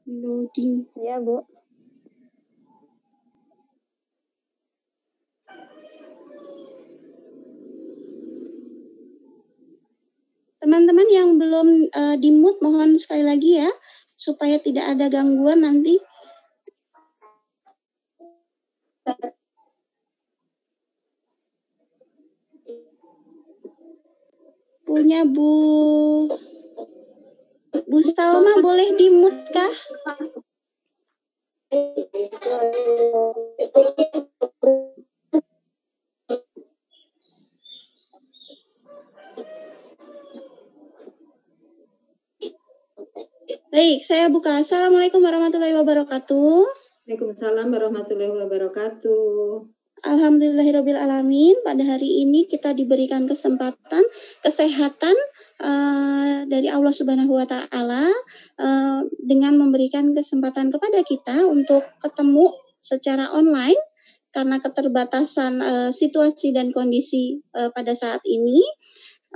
Loading. Ya, Bu. Teman-teman yang belum di-mute mohon sekali lagi ya, supaya tidak ada gangguan nanti. Punya Bu Salma boleh di-mute kah? Baik, saya buka. Assalamualaikum warahmatullahi wabarakatuh. Waalaikumsalam warahmatullahi wabarakatuh. Alhamdulillahirabbil alamin. Pada hari ini kita diberikan kesempatan kesehatan dari Allah Subhanahu wa taala dengan memberikan kesempatan kepada kita untuk ketemu secara online karena keterbatasan situasi dan kondisi pada saat ini.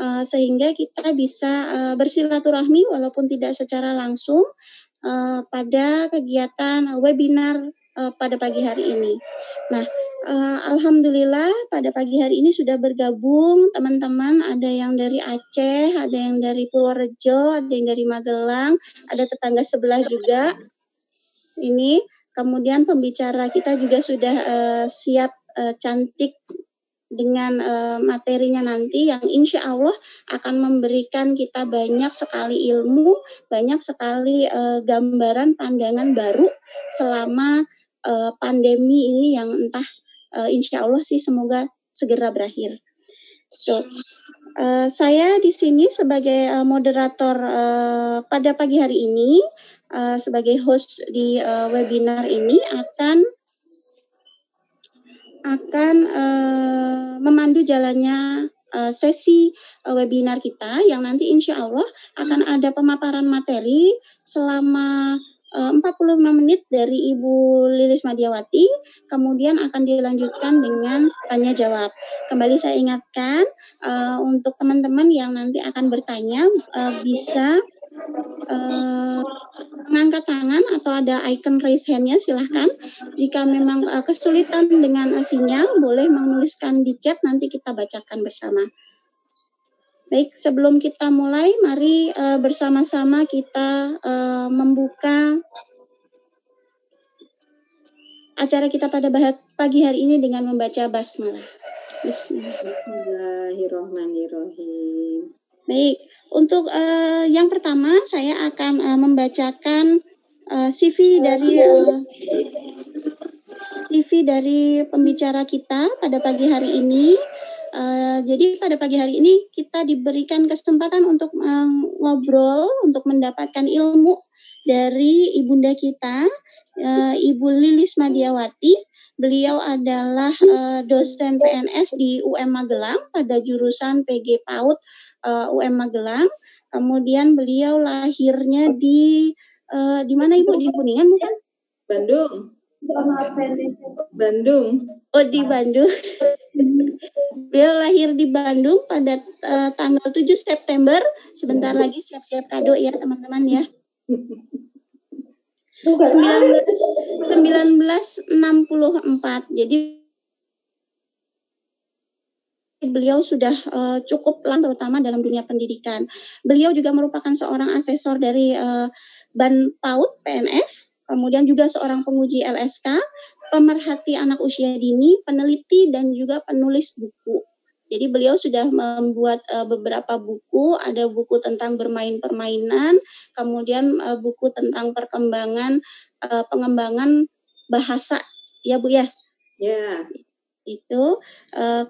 Sehingga kita bisa bersilaturahmi walaupun tidak secara langsung pada kegiatan webinar pada pagi hari ini. Nah, alhamdulillah pada pagi hari ini sudah bergabung teman-teman, ada yang dari Aceh, ada yang dari Purworejo, ada yang dari Magelang, ada tetangga sebelah juga. Ini kemudian pembicara kita juga sudah siap cantik dengan materinya nanti yang insya Allah akan memberikan kita banyak sekali ilmu, banyak sekali gambaran pandangan baru selama pandemi ini yang entah insya Allah sih semoga segera berakhir. So, saya di sini sebagai moderator pada pagi hari ini, sebagai host di webinar ini akan memandu jalannya sesi webinar kita yang nanti insya Allah akan ada pemaparan materi selama 45 menit dari Ibu Lilis Madiawati, kemudian akan dilanjutkan dengan tanya jawab. Kembali saya ingatkan untuk teman-teman yang nanti akan bertanya bisa mengangkat tangan atau ada icon raise hand-nya silahkan. Jika memang kesulitan dengan sinyal, boleh menuliskan di chat, nanti kita bacakan bersama. Baik, sebelum kita mulai, mari bersama-sama kita membuka acara kita pada pagi hari ini dengan membaca basmalah. Bismillahirrahmanirrahim. Baik, untuk yang pertama saya akan membacakan CV dari pembicara kita pada pagi hari ini. Jadi pada pagi hari ini kita diberikan kesempatan untuk ngobrol, untuk mendapatkan ilmu dari ibunda kita, Ibu Lilis Madiawati. Beliau adalah dosen PNS di UM Magelang pada jurusan PG PAUD UM Magelang. Kemudian beliau lahirnya di mana Ibu? Di Kuningan bukan? Bandung. Oh, di Bandung. Beliau lahir di Bandung pada tanggal 7 September. Sebentar lagi siap-siap kado ya teman-teman ya. 1964. Jadi beliau sudah cukup lama terutama dalam dunia pendidikan. Beliau juga merupakan seorang asesor dari Ban PAUD PNS, kemudian juga seorang penguji LSK, pemerhati anak usia dini, peneliti dan juga penulis buku. Jadi beliau sudah membuat beberapa buku, ada buku tentang bermain permainan, kemudian buku tentang pengembangan bahasa, ya Bu ya. Ya. Itu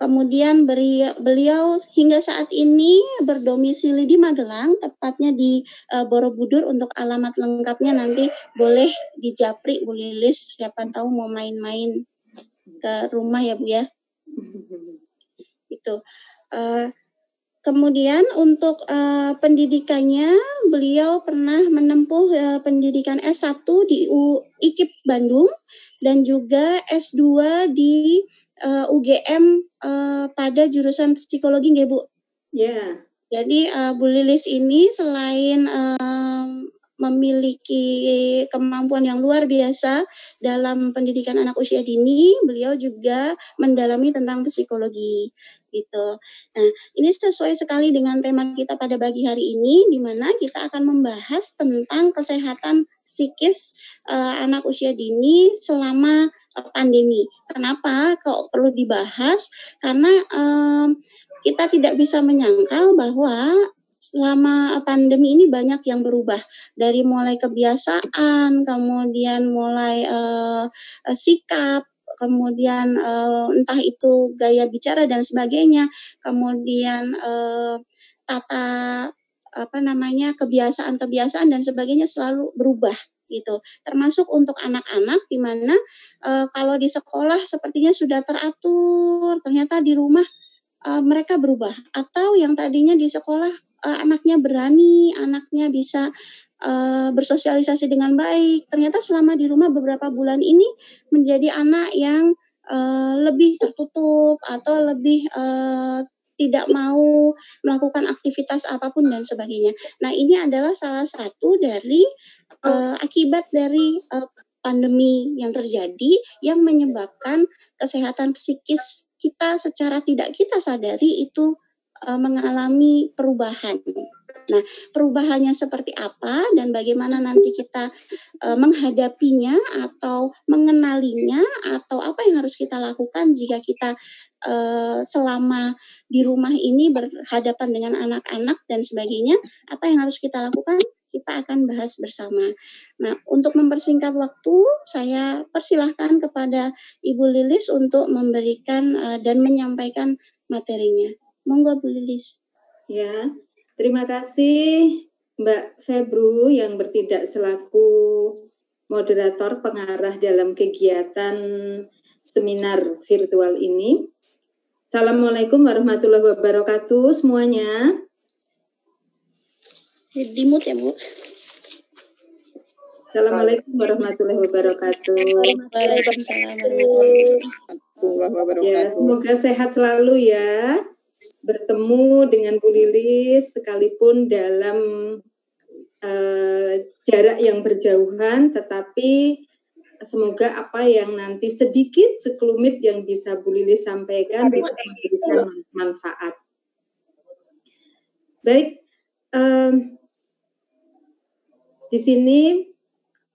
kemudian beliau hingga saat ini berdomisili di Magelang, tepatnya di Borobudur. Untuk alamat lengkapnya nanti boleh dijapri Bu Lilis, siapa tahu mau main-main ke rumah ya Bu ya. Itu kemudian untuk pendidikannya beliau pernah menempuh pendidikan S1 di IKIP Bandung dan juga S2 di UGM pada jurusan psikologi nggih Bu? Ya. Jadi Bu Lilis ini selain memiliki kemampuan yang luar biasa dalam pendidikan anak usia dini. Beliau juga mendalami tentang psikologi gitu. Nah, ini sesuai sekali dengan tema kita pada pagi hari ini, di mana kita akan membahas tentang kesehatan psikis anak usia dini selama pandemi. Kenapa kok perlu dibahas? Karena kita tidak bisa menyangkal bahwa selama pandemi ini banyak yang berubah, dari mulai kebiasaan, kemudian mulai sikap, kemudian entah itu gaya bicara dan sebagainya, kemudian tata kebiasaan-kebiasaan dan sebagainya selalu berubah gitu. Termasuk untuk anak-anak di mana kalau di sekolah sepertinya sudah teratur, ternyata di rumah mereka berubah, atau yang tadinya di sekolah anaknya berani, anaknya bisa bersosialisasi dengan baik, ternyata selama di rumah beberapa bulan ini menjadi anak yang lebih tertutup atau lebih tidak mau melakukan aktivitas apapun dan sebagainya. Nah, ini adalah salah satu dari akibat dari pandemi yang terjadi yang menyebabkan kesehatan psikis kita secara tidak kita sadari itu mengalami perubahan. Nah, perubahannya seperti apa dan bagaimana nanti kita menghadapinya atau mengenalinya, atau apa yang harus kita lakukan jika kita selama di rumah ini berhadapan dengan anak-anak dan sebagainya, apa yang harus kita lakukan? Kita akan bahas bersama. Nah, untuk mempersingkat waktu, saya persilahkan kepada Ibu Lilis untuk memberikan dan menyampaikan materinya. Monggo, Bu Lilis. Ya, terima kasih Mbak Febru yang bertindak selaku moderator pengarah dalam kegiatan seminar virtual ini. Assalamualaikum warahmatullahi wabarakatuh semuanya. Dimut ya, Bu. Assalamualaikum warahmatullahi wabarakatuh. Waalaikumsalam warahmatullahi wabarakatuh. Ya, semoga sehat selalu ya. Bertemu dengan Bu Lilis sekalipun dalam jarak yang berjauhan, tetapi semoga apa yang nanti sedikit sekelumit yang bisa Bu Lilis sampaikan bisa memberikan manfaat. Baik, di sini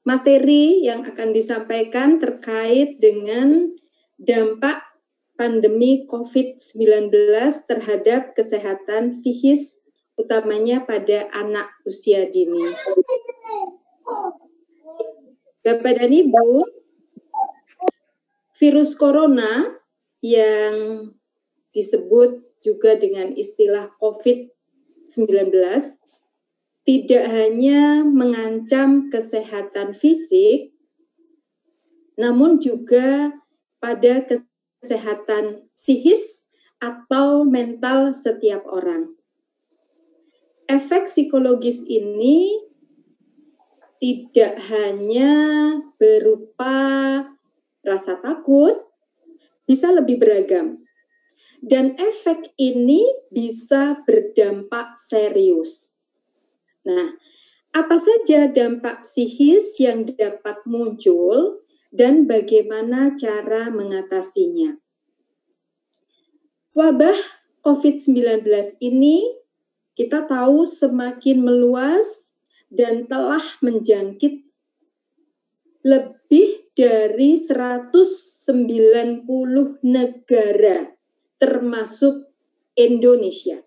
materi yang akan disampaikan terkait dengan dampak pandemi COVID-19 terhadap kesehatan psikis, utamanya pada anak usia dini. Bapak dan Ibu, virus corona yang disebut juga dengan istilah COVID-19 tidak hanya mengancam kesehatan fisik, namun juga pada kesehatan psikis atau mental setiap orang. Efek psikologis ini tidak hanya berupa rasa takut, bisa lebih beragam. Dan efek ini bisa berdampak serius. Nah, apa saja dampak psikis yang dapat muncul dan bagaimana cara mengatasinya? Wabah COVID-19 ini kita tahu semakin meluas dan telah menjangkit lebih dari 190 negara, termasuk Indonesia.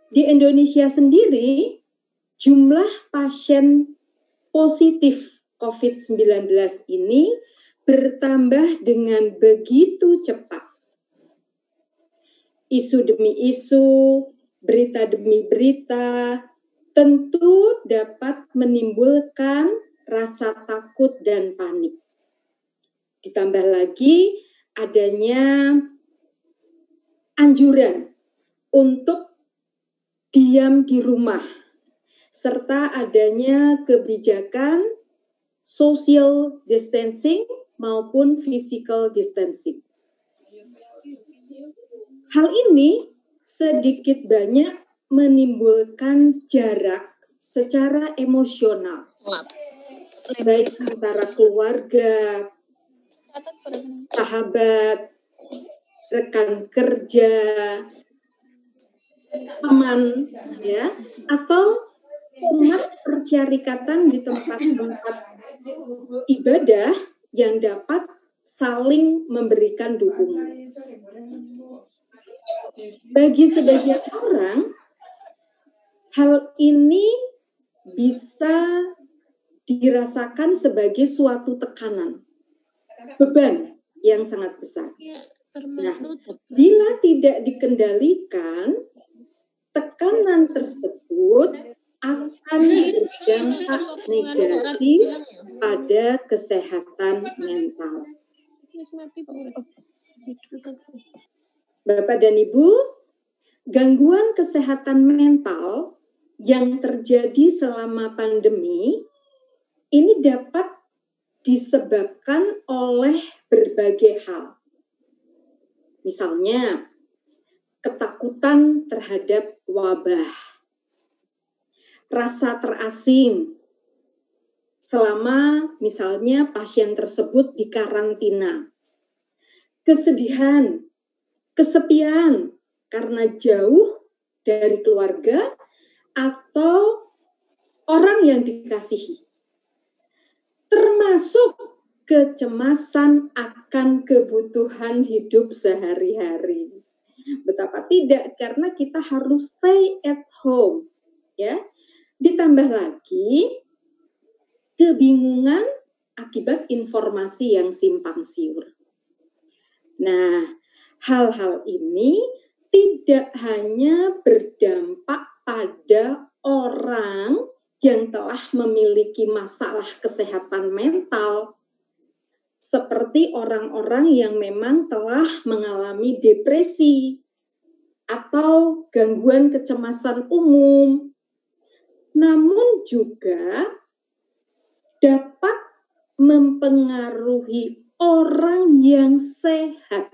Di Indonesia sendiri, jumlah pasien positif COVID-19 ini bertambah dengan begitu cepat. Isu demi isu, berita demi berita, tentu dapat menimbulkan rasa takut dan panik. Ditambah lagi adanya anjuran untuk diam di rumah, serta adanya kebijakan social distancing maupun physical distancing. Hal ini sedikit banyak menimbulkan jarak secara emosional, baik antara keluarga, sahabat, rekan kerja, teman, ya, atau umat persyarikatan di tempat-tempat ibadah yang dapat saling memberikan dukungan. Bagi sebagian orang, hal ini bisa dirasakan sebagai suatu tekanan, beban yang sangat besar. Nah, bila tidak dikendalikan, tekanan tersebut akan berdampak negatif pada kesehatan mental. Bapak dan Ibu, gangguan kesehatan mental yang terjadi selama pandemi ini dapat disebabkan oleh berbagai hal. Misalnya, ketakutan terhadap wabah, rasa terasing selama misalnya pasien tersebut dikarantina, kesedihan, kesepian karena jauh dari keluarga atau orang yang dikasihi, termasuk kecemasan akan kebutuhan hidup sehari-hari. Betapa tidak, karena kita harus stay at home, ya. Ditambah lagi kebingungan akibat informasi yang simpang siur. Nah, hal-hal ini tidak hanya berdampak pada orang yang telah memiliki masalah kesehatan mental, seperti orang-orang yang memang telah mengalami depresi atau gangguan kecemasan umum, namun juga dapat mempengaruhi orang yang sehat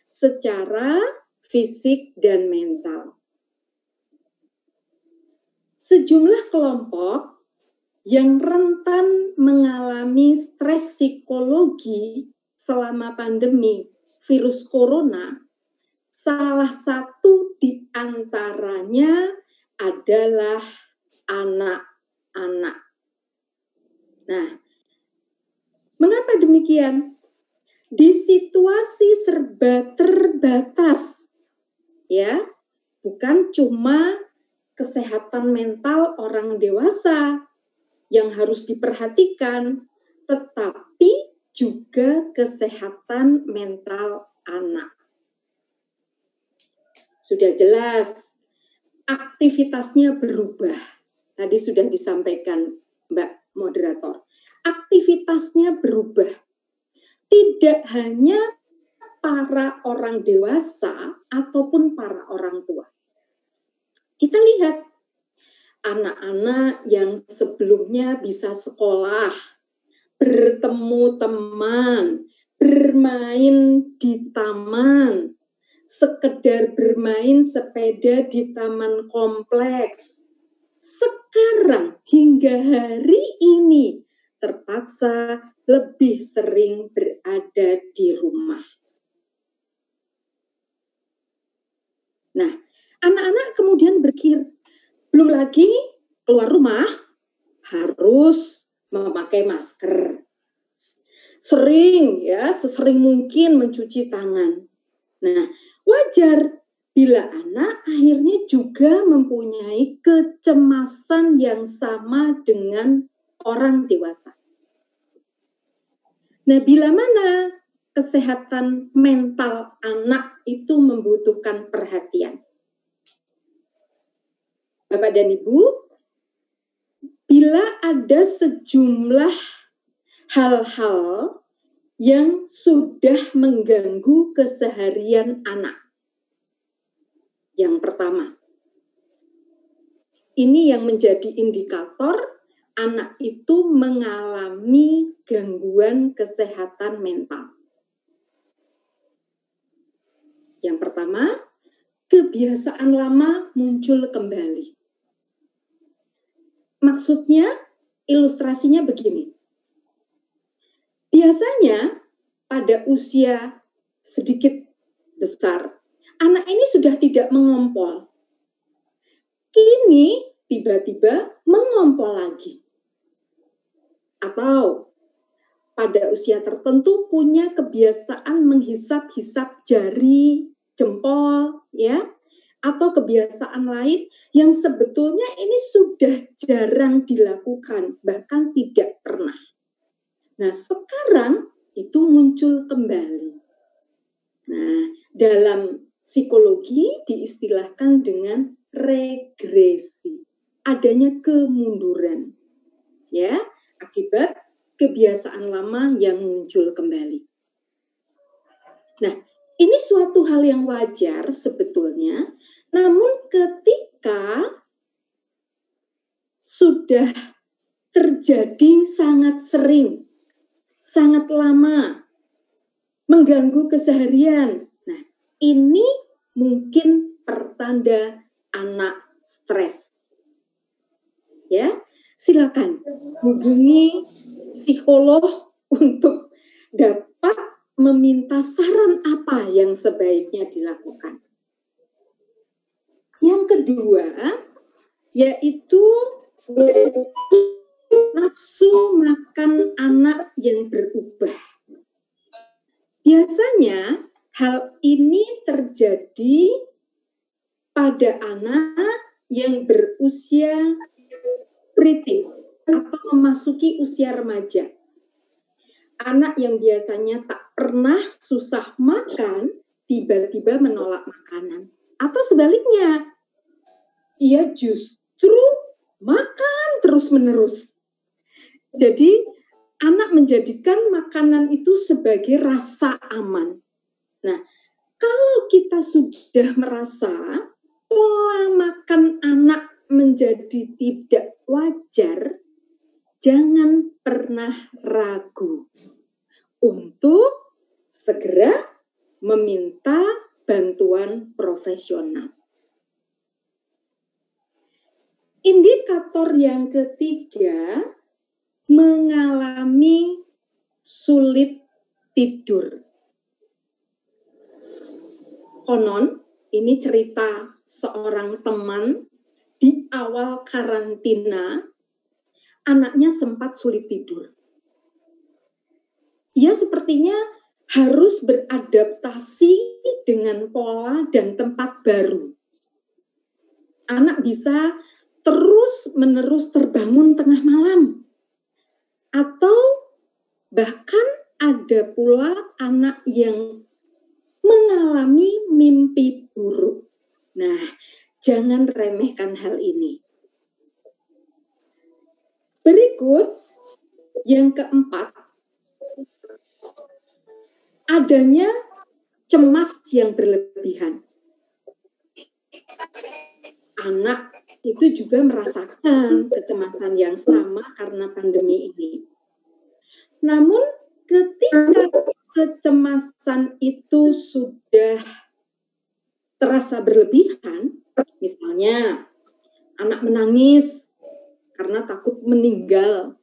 secara fisik dan mental. Sejumlah kelompok yang rentan mengalami stres psikologi selama pandemi virus corona, salah satu di antaranya adalah anak-anak. Nah, mengapa demikian? Di situasi serba terbatas, ya, bukan cuma kesehatan mental orang dewasa yang harus diperhatikan, tetapi juga kesehatan mental anak. Sudah jelas, aktivitasnya berubah. Tadi sudah disampaikan Mbak Moderator. Aktivitasnya berubah. Tidak hanya para orang dewasa ataupun para orang tua. Kita lihat anak-anak yang sebelumnya bisa sekolah, bertemu teman, bermain di taman, sekedar bermain sepeda di taman kompleks. Sekarang hingga hari ini terpaksa lebih sering berada di rumah. Nah, anak-anak kemudian berpikir, belum lagi keluar rumah harus memakai masker. Sering ya, sesering mungkin mencuci tangan. Nah, wajar bila anak akhirnya juga mempunyai kecemasan yang sama dengan orang dewasa. Nah, bila mana kesehatan mental anak itu membutuhkan perhatian? Bapak dan Ibu, bila ada sejumlah hal-hal yang sudah mengganggu keseharian anak. Yang pertama, ini yang menjadi indikator anak itu mengalami gangguan kesehatan mental. Yang pertama, kebiasaan lama muncul kembali. Maksudnya, ilustrasinya begini. Biasanya pada usia sedikit besar, anak ini sudah tidak mengompol. Kini tiba-tiba mengompol lagi. Atau pada usia tertentu punya kebiasaan menghisap-hisap jari, jempol, ya, atau kebiasaan lain yang sebetulnya ini sudah jarang dilakukan, bahkan tidak pernah. Nah, sekarang itu muncul kembali. Nah, dalam psikologi diistilahkan dengan regresi, adanya kemunduran, ya, akibat kebiasaan lama yang muncul kembali. Nah, ini suatu hal yang wajar sebetulnya, namun ketika sudah terjadi sangat sering, sangat lama, mengganggu keseharian, nah ini mungkin pertanda anak stres. Ya, silakan hubungi psikolog untuk dapat meminta saran apa yang sebaiknya dilakukan. Yang kedua, yaitu nafsu makan anak yang berubah. Biasanya hal ini terjadi pada anak yang berusia preteen atau memasuki usia remaja. Anak yang biasanya tak pernah susah makan, tiba-tiba menolak makanan. Atau sebaliknya, ia justru makan terus-menerus. Jadi, anak menjadikan makanan itu sebagai rasa aman. Nah, kalau kita sudah merasa pola makan anak menjadi tidak wajar, jangan pernah ragu untuk segera meminta bantuan profesional. Indikator yang ketiga, mengalami sulit tidur. Konon, ini cerita seorang teman di awal karantina, anaknya sempat sulit tidur. Ia sepertinya harus beradaptasi dengan pola dan tempat baru. Anak bisa terus-menerus terbangun tengah malam. Atau bahkan ada pula anak yang mengalami mimpi buruk. Nah, jangan remehkan hal ini. Berikut yang keempat, adanya cemas yang berlebihan. Anak itu juga merasakan kecemasan yang sama karena pandemi ini. Namun ketika kecemasan itu sudah terasa berlebihan, misalnya anak menangis karena takut meninggal,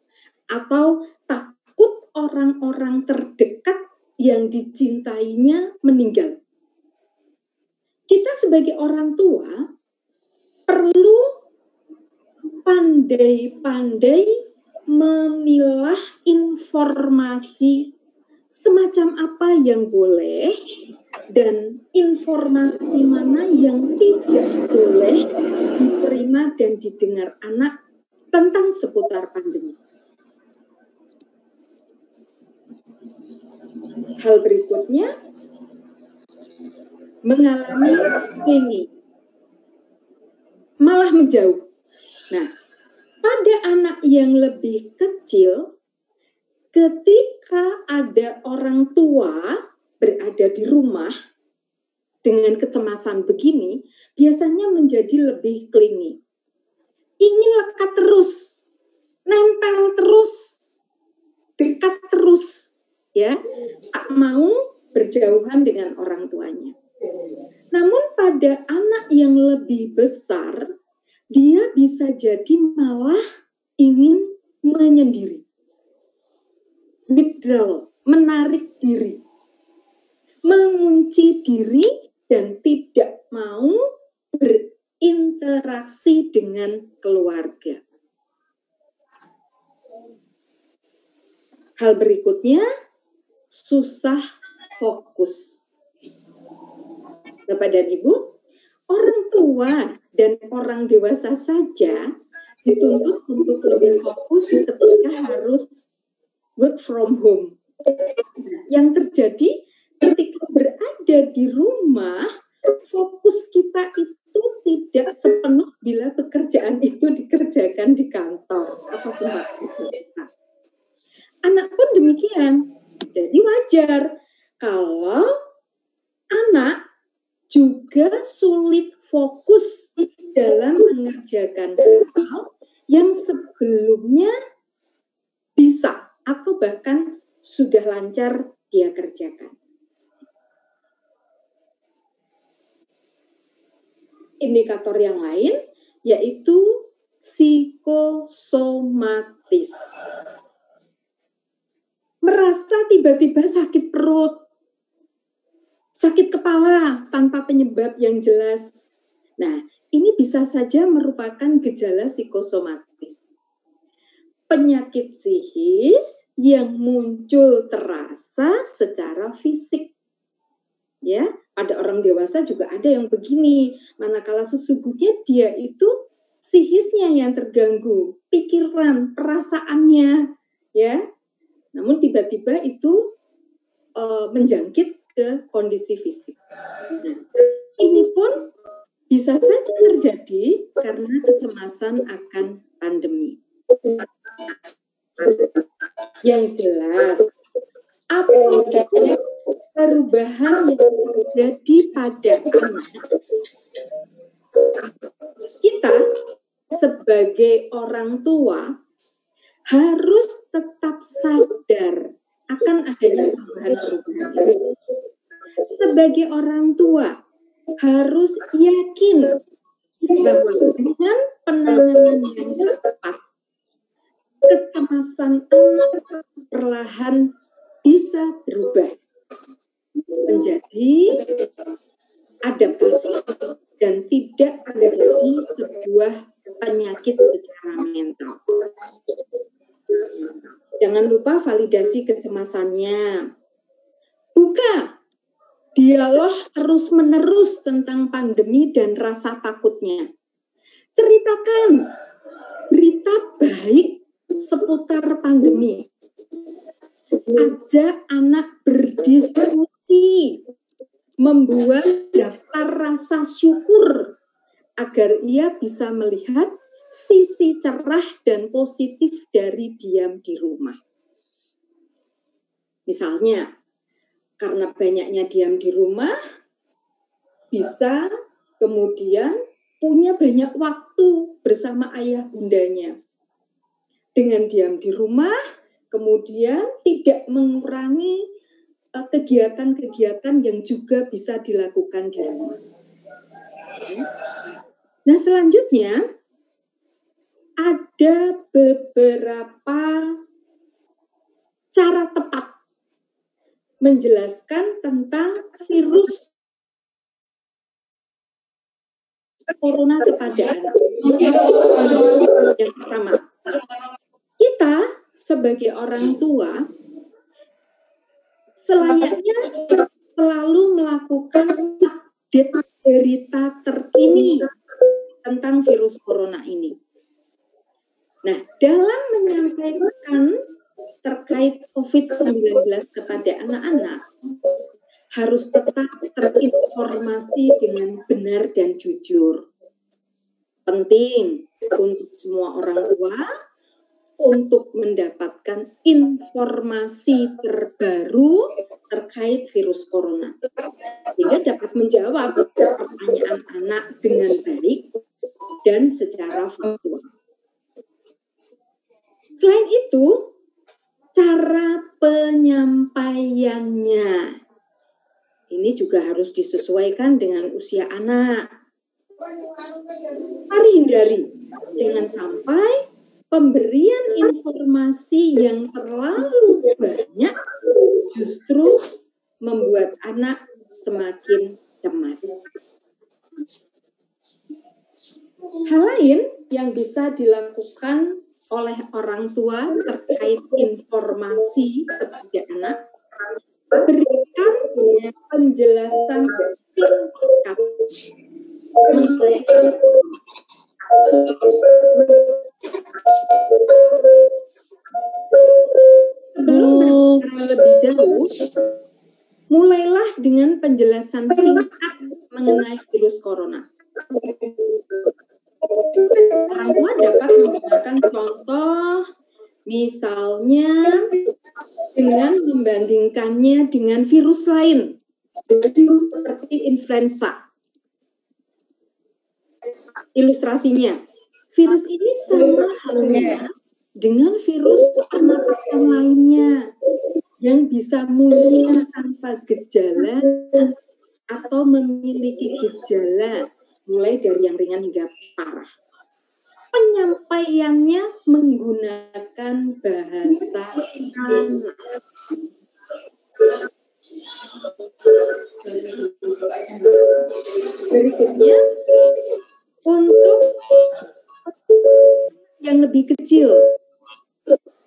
atau takut orang-orang terdekat yang dicintainya meninggal. Kita sebagai orang tua perlu pandai-pandai memilah informasi semacam apa yang boleh dan informasi mana yang tidak boleh diterima dan didengar anak tentang seputar pandemi. Hal berikutnya, mengalami ini malah menjauh. Nah, pada anak yang lebih kecil, ketika ada orang tua berada di rumah dengan kecemasan begini, biasanya menjadi lebih klinik. Ingin lekat terus, nempel terus, dekat terus, ya, tak mau berjauhan dengan orang tuanya. Namun pada anak yang lebih besar, dia bisa jadi malah ingin menyendiri, withdrawal, menarik diri, mengunci diri dan tidak mau berinteraksi dengan keluarga. Hal berikutnya, susah fokus. Bapak dan Ibu, orang tua dan orang dewasa saja dituntut untuk lebih fokus ketika harus work from home. Yang terjadi ketika berada di rumah, fokus kita itu tidak sepenuh bila pekerjaan itu dikerjakan di kantor atau tempat kerja. Anak pun demikian. Jadi wajar kalau anak juga sulit fokus dalam mengerjakan hal yang sebelumnya bisa atau bahkan sudah lancar dia kerjakan. Indikator yang lain yaitu psikosomatis. Merasa tiba-tiba sakit perut, sakit kepala tanpa penyebab yang jelas. Nah, ini bisa saja merupakan gejala psikosomatis. Penyakit psikis yang muncul terasa secara fisik. Ya, pada orang dewasa juga ada yang begini, manakala sesungguhnya dia itu psikisnya yang terganggu, pikiran, perasaannya, ya. Namun tiba-tiba itu menjangkit ke kondisi fisik. Nah, ini pun bisa saja terjadi karena kecemasan akan pandemi. Yang jelas, apa perubahan yang terjadi pada anak, kita sebagai orang tua harus tetap sadar akan adanya perubahan-perubahan. Sebagai orang tua harus yakin bahwa dengan penanganan yang tepat, kecemasan anak perlahan bisa berubah menjadi adaptasi dan tidak menjadi sebuah penyakit secara mental. Jangan lupa validasi kecemasannya. Buka dialog terus-menerus tentang pandemi dan rasa takutnya. Ceritakan berita baik seputar pandemi. Ajak anak berdiskusi, membuat daftar rasa syukur agar ia bisa melihat sisi cerah dan positif dari diam di rumah. Misalnya, karena banyaknya diam di rumah, bisa kemudian punya banyak waktu bersama ayah bundanya. Dengan diam di rumah, kemudian tidak mengurangi kegiatan-kegiatan yang juga bisa dilakukan di rumah. Nah, selanjutnya ada beberapa cara tepat menjelaskan tentang virus corona kepada anak. Yang pertama, kita sebagai orang tua selayaknya selalu melakukan update berita terkini tentang virus corona ini. Nah, dalam menyampaikan terkait COVID-19 kepada anak-anak, harus tetap terinformasi dengan benar dan jujur. Penting untuk semua orang tua untuk mendapatkan informasi terbaru terkait virus corona, sehingga dapat menjawab pertanyaan anak dengan baik dan secara faktual. Selain itu, cara penyampaiannya ini juga harus disesuaikan dengan usia anak. Mari hindari, jangan sampai pemberian informasi yang terlalu banyak justru membuat anak semakin cemas. Hal lain yang bisa dilakukan oleh orang tua terkait informasi kepada anak, berikan penjelasan singkat sebelum lebih jauh. Mulailah dengan penjelasan singkat mengenai virus corona. Orang tua dapat menggunakan contoh, misalnya dengan membandingkannya dengan virus lain, seperti influenza. Ilustrasinya, virus ini sama halnya dengan virus pernapasan lainnya yang bisa muncul tanpa gejala atau memiliki gejala mulai dari yang ringan hingga parah. Penyampaiannya menggunakan bahasa anak. Berikutnya, untuk yang lebih kecil,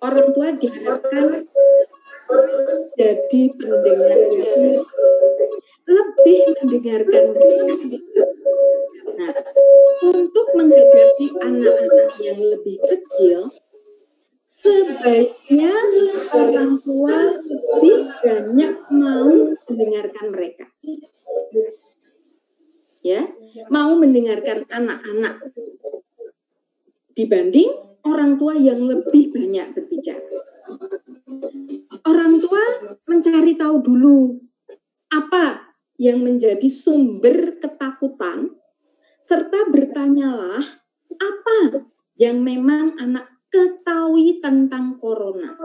orang tua diharapkan jadi pendengar yang lebih mendengarkan mereka. Nah, untuk menghadapi anak-anak yang lebih kecil, sebaiknya orang tua lebih banyak mau mendengarkan mereka. Ya, mau mendengarkan anak-anak dibanding orang tua yang lebih banyak berbicara. Orang tua mencari tahu dulu apa yang menjadi sumber ketakutan, serta bertanyalah apa yang memang anak ketahui tentang corona.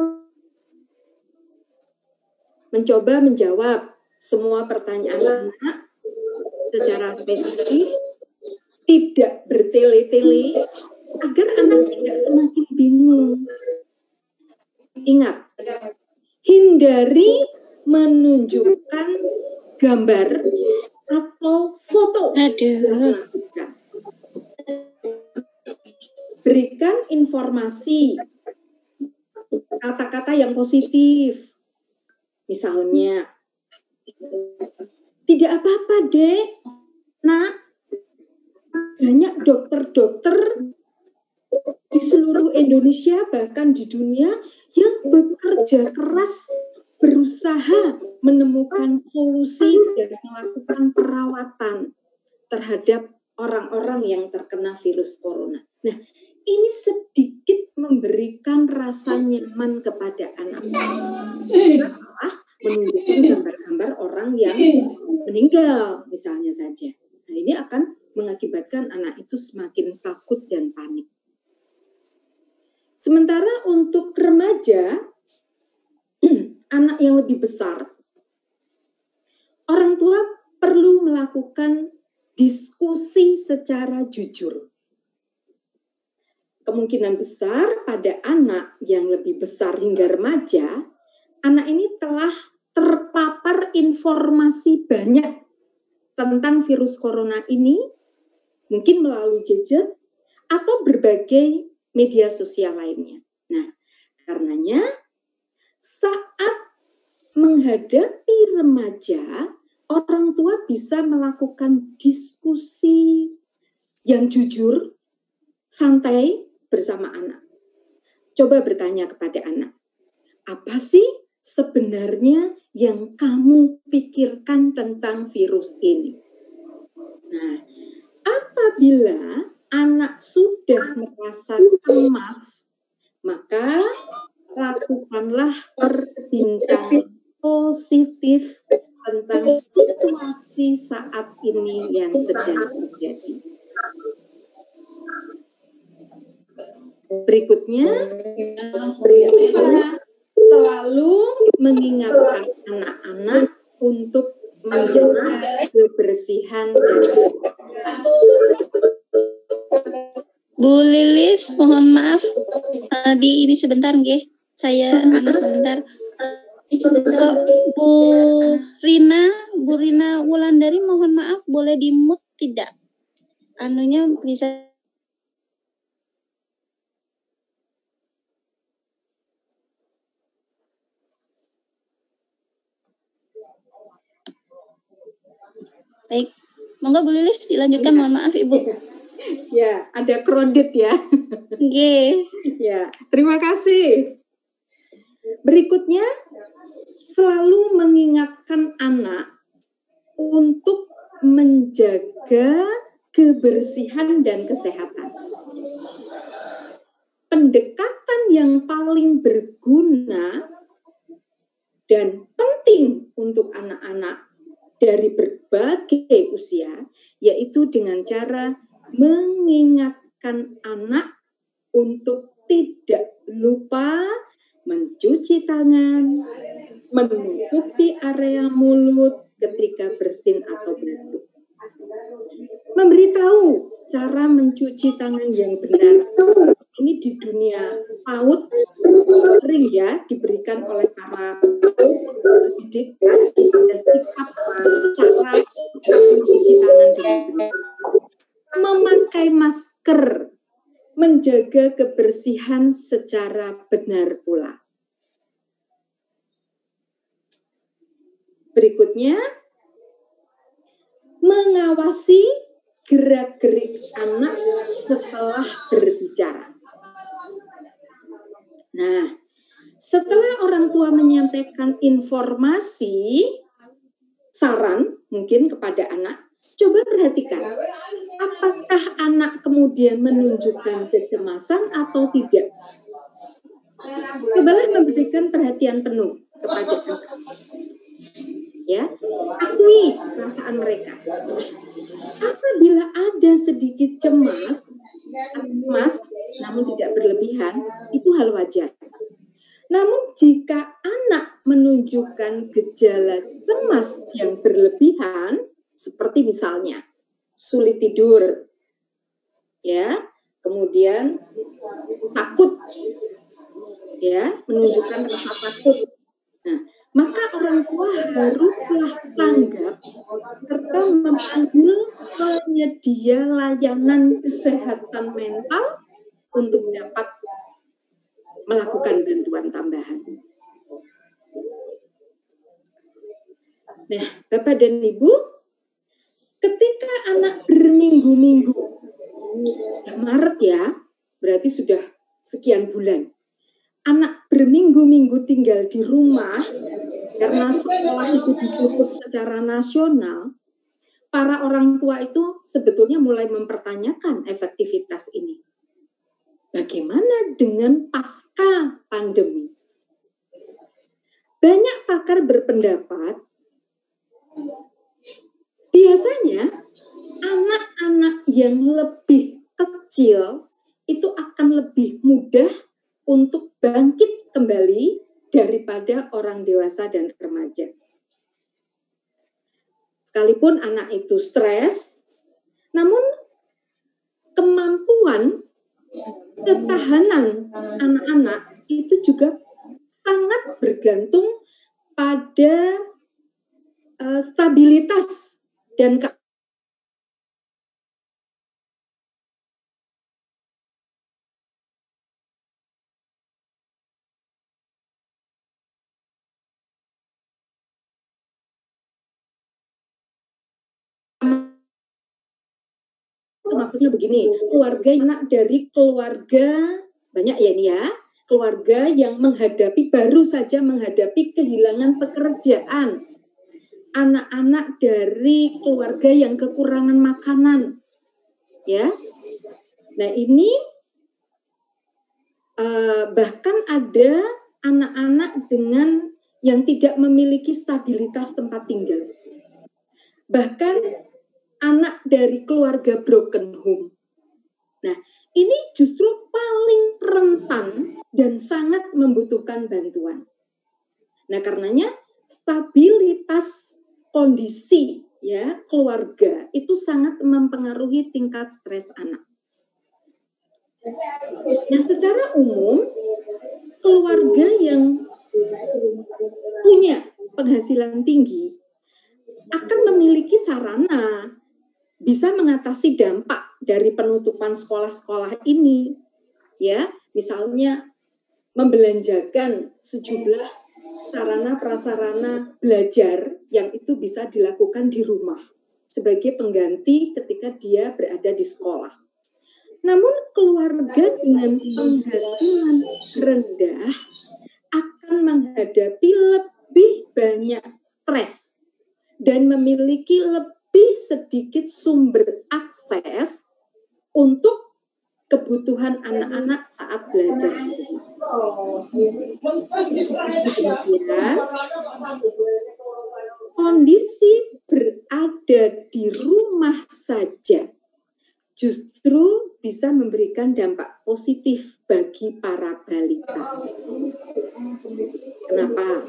Mencoba menjawab semua pertanyaan anak secara spesifik, tidak bertele-tele, agar anak tidak semakin bingung. Ingat, hindari menunjukkan gambar atau foto. Berikan informasi, kata-kata yang positif. Misalnya, tidak apa-apa dek, nak, banyak dokter-dokter di seluruh Indonesia bahkan di dunia yang bekerja keras berusaha menemukan solusi dan melakukan perawatan terhadap orang-orang yang terkena virus corona. Nah, ini sedikit memberikan rasa nyaman kepada anak. Menunjukkan gambar-gambar orang yang meninggal misalnya saja. Nah, ini akan mengakibatkan anak itu semakin takut dan panik. Sementara untuk remaja, anak yang lebih besar, orang tua perlu melakukan diskusi secara jujur. Kemungkinan besar pada anak yang lebih besar hingga remaja, anak ini telah terpapar informasi banyak tentang virus corona ini, mungkin melalui gadget atau berbagai media sosial lainnya. Nah, karenanya saat menghadapi remaja, orang tua bisa melakukan diskusi yang jujur, santai bersama anak. Coba bertanya kepada anak, apa sih sebenarnya yang kamu pikirkan tentang virus ini? Nah, apabila anak sudah merasa cemas, maka lakukanlah perbincangan positif tentang situasi saat ini yang sedang terjadi. Berikutnya, selalu mengingatkan anak-anak untuk menjaga kebersihan dan Bu Lilis, mohon maaf, Di ini sebentar nggih. Saya sebentar. Bu Rina Wulandari, mohon maaf boleh di-mute tidak? Anunya bisa. Baik, monggo Bu Lilis dilanjutkan, mohon maaf Ibu. Ya, ada kredit ya. Oke. Ya, terima kasih. Berikutnya, selalu mengingatkan anak untuk menjaga kebersihan dan kesehatan. Pendekatan yang paling berguna dan penting untuk anak-anak dari berbagai usia, yaitu dengan cara mengingatkan anak untuk tidak lupa mencuci tangan, menutupi area mulut ketika bersin atau batuk. Memberitahu cara mencuci tangan yang benar. Ini di dunia PAUD sering ya diberikan oleh para pendidik dan sikap cara mencuci tangan dengan benar. Memakai masker, menjaga kebersihan secara benar pula. Berikutnya, mengawasi gerak-gerik anak setelah berbicara. Nah, setelah orang tua menyampaikan informasi, saran mungkin kepada anak, coba perhatikan, apakah anak kemudian menunjukkan kecemasan atau tidak? Cobalah memberikan perhatian penuh kepada anak. Ya, akui perasaan mereka. Apabila ada sedikit cemas, namun tidak berlebihan, itu hal wajar. Namun jika anak menunjukkan gejala cemas yang berlebihan, seperti misalnya sulit tidur, ya, kemudian takut, ya, menunjukkan rasa takut. Nah, maka orang tua haruslah tanggap serta memanggil penyedia layanan kesehatan mental untuk dapat melakukan bantuan tambahan. Nah, Bapak dan Ibu, ketika anak berminggu-minggu, Maret ya, berarti sudah sekian bulan, anak berminggu-minggu tinggal di rumah karena sekolah itu ditutup secara nasional, para orang tua itu sebetulnya mulai mempertanyakan efektivitas ini. Bagaimana dengan pasca pandemi? Banyak pakar berpendapat, biasanya anak-anak yang lebih kecil itu akan lebih mudah untuk bangkit kembali daripada orang dewasa dan remaja. Sekalipun anak itu stres, namun kemampuan ketahanan anak-anak itu juga sangat bergantung pada stabilitas dan maksudnya begini, keluarga anak dari keluarga banyak ya ini ya, keluarga yang baru saja menghadapi kehilangan pekerjaan, anak-anak dari keluarga yang kekurangan makanan, ya. Nah ini bahkan ada anak-anak dengan yang tidak memiliki stabilitas tempat tinggal, bahkan anak dari keluarga broken home. Nah, ini justru paling rentan dan sangat membutuhkan bantuan. Nah, karenanya stabilitas kondisi ya keluarga itu sangat mempengaruhi tingkat stres anak. Nah, secara umum keluarga yang punya penghasilan tinggi akan memiliki sarana bisa mengatasi dampak dari penutupan sekolah-sekolah ini, ya, misalnya membelanjakan sejumlah sarana prasarana belajar yang itu bisa dilakukan di rumah sebagai pengganti ketika dia berada di sekolah. Namun keluarga dengan penghasilan rendah akan menghadapi lebih banyak stres dan memiliki lebih sedikit sumber akses untuk kebutuhan anak-anak saat belajar. Kemudian, kondisi berada di rumah saja justru bisa memberikan dampak positif bagi para balita. Kenapa?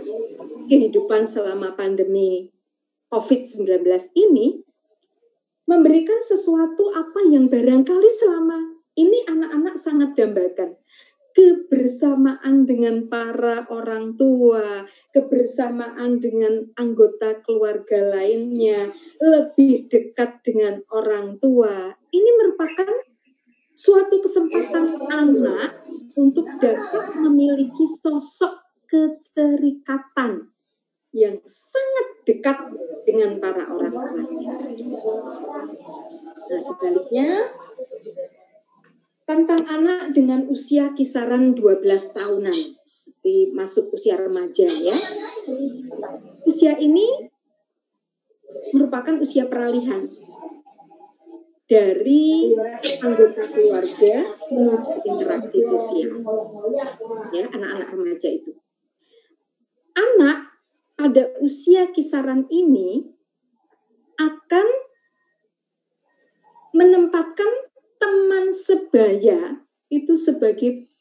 Kehidupan selama pandemi COVID-19 ini memberikan sesuatu apa yang barangkali selama ini anak-anak sangat dambakan. Kebersamaan dengan para orang tua, kebersamaan dengan anggota keluarga lainnya, lebih dekat dengan orang tua. Ini merupakan suatu kesempatan anak untuk dapat memiliki sosok keterikatan yang sangat dekat dengan para orang tuanya. Nah, sebaliknya, tentang anak dengan usia kisaran 12 tahunan, masuk usia remaja ya. Usia ini merupakan usia peralihan dari anggota keluarga menuju interaksi sosial. Ya, anak-anak remaja itu. Anak pada usia kisaran ini akan menempatkan teman sebaya itu sebagai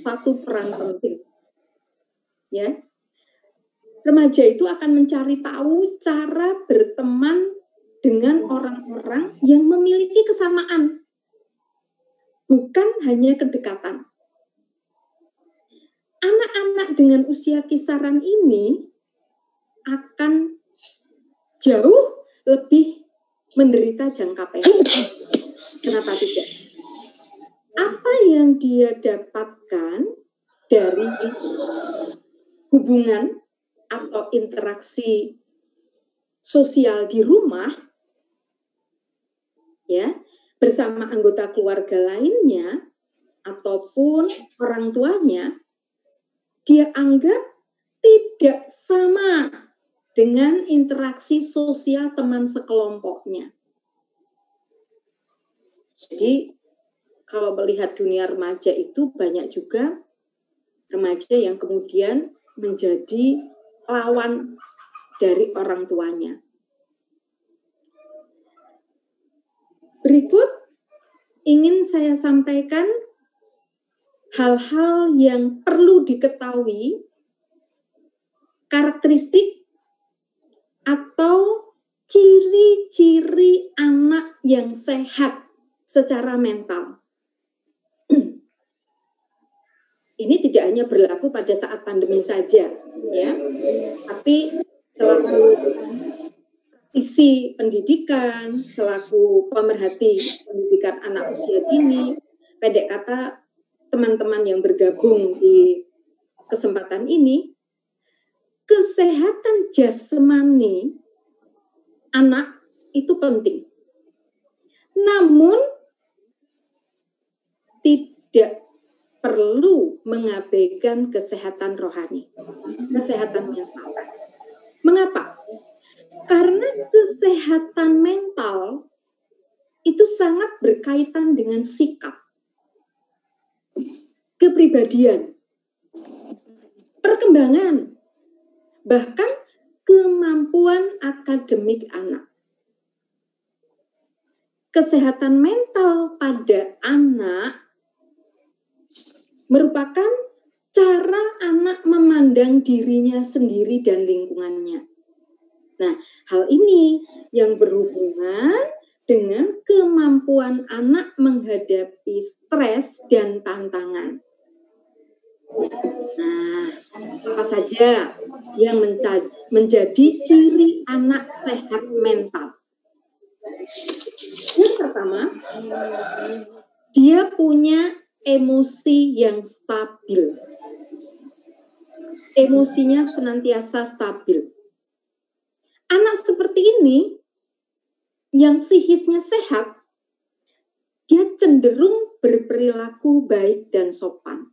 satu peran penting. Ya. Remaja itu akan mencari tahu cara berteman dengan orang-orang yang memiliki kesamaan, bukan hanya kedekatan. Anak-anak dengan usia kisaran ini akan jauh lebih menderita jangka pendek. Kenapa tidak? Apa yang dia dapatkan dari hubungan atau interaksi sosial di rumah, ya, bersama anggota keluarga lainnya ataupun orang tuanya, dia anggap tidak sama dengan interaksi sosial teman sekelompoknya. Jadi, kalau melihat dunia remaja itu banyak juga remaja yang kemudian menjadi lawan dari orang tuanya. Berikut ingin saya sampaikan hal-hal yang perlu diketahui, karakteristik atau ciri-ciri anak yang sehat secara mental. Ini tidak hanya berlaku pada saat pandemi saja, ya, tapi selaku isi pendidikan, selaku pemerhati pendidikan anak usia dini, pendek kata teman-teman yang bergabung di kesempatan ini, kesehatan jasmani anak itu penting. Namun tidak perlu mengabaikan kesehatan rohani, kesehatan mental. Mengapa? Karena kesehatan mental itu sangat berkaitan dengan sikap, kepribadian, perkembangan, bahkan kemampuan akademik anak. Kesehatan mental pada anak merupakan cara anak memandang dirinya sendiri dan lingkungannya. Nah, hal ini yang berhubungan dengan kemampuan anak menghadapi stres dan tantangan. Nah, apa saja yang menjadi ciri anak sehat mental? Yang pertama, dia punya emosi yang stabil. Emosinya senantiasa stabil. Anak seperti ini, yang psikisnya sehat, dia cenderung berperilaku baik dan sopan.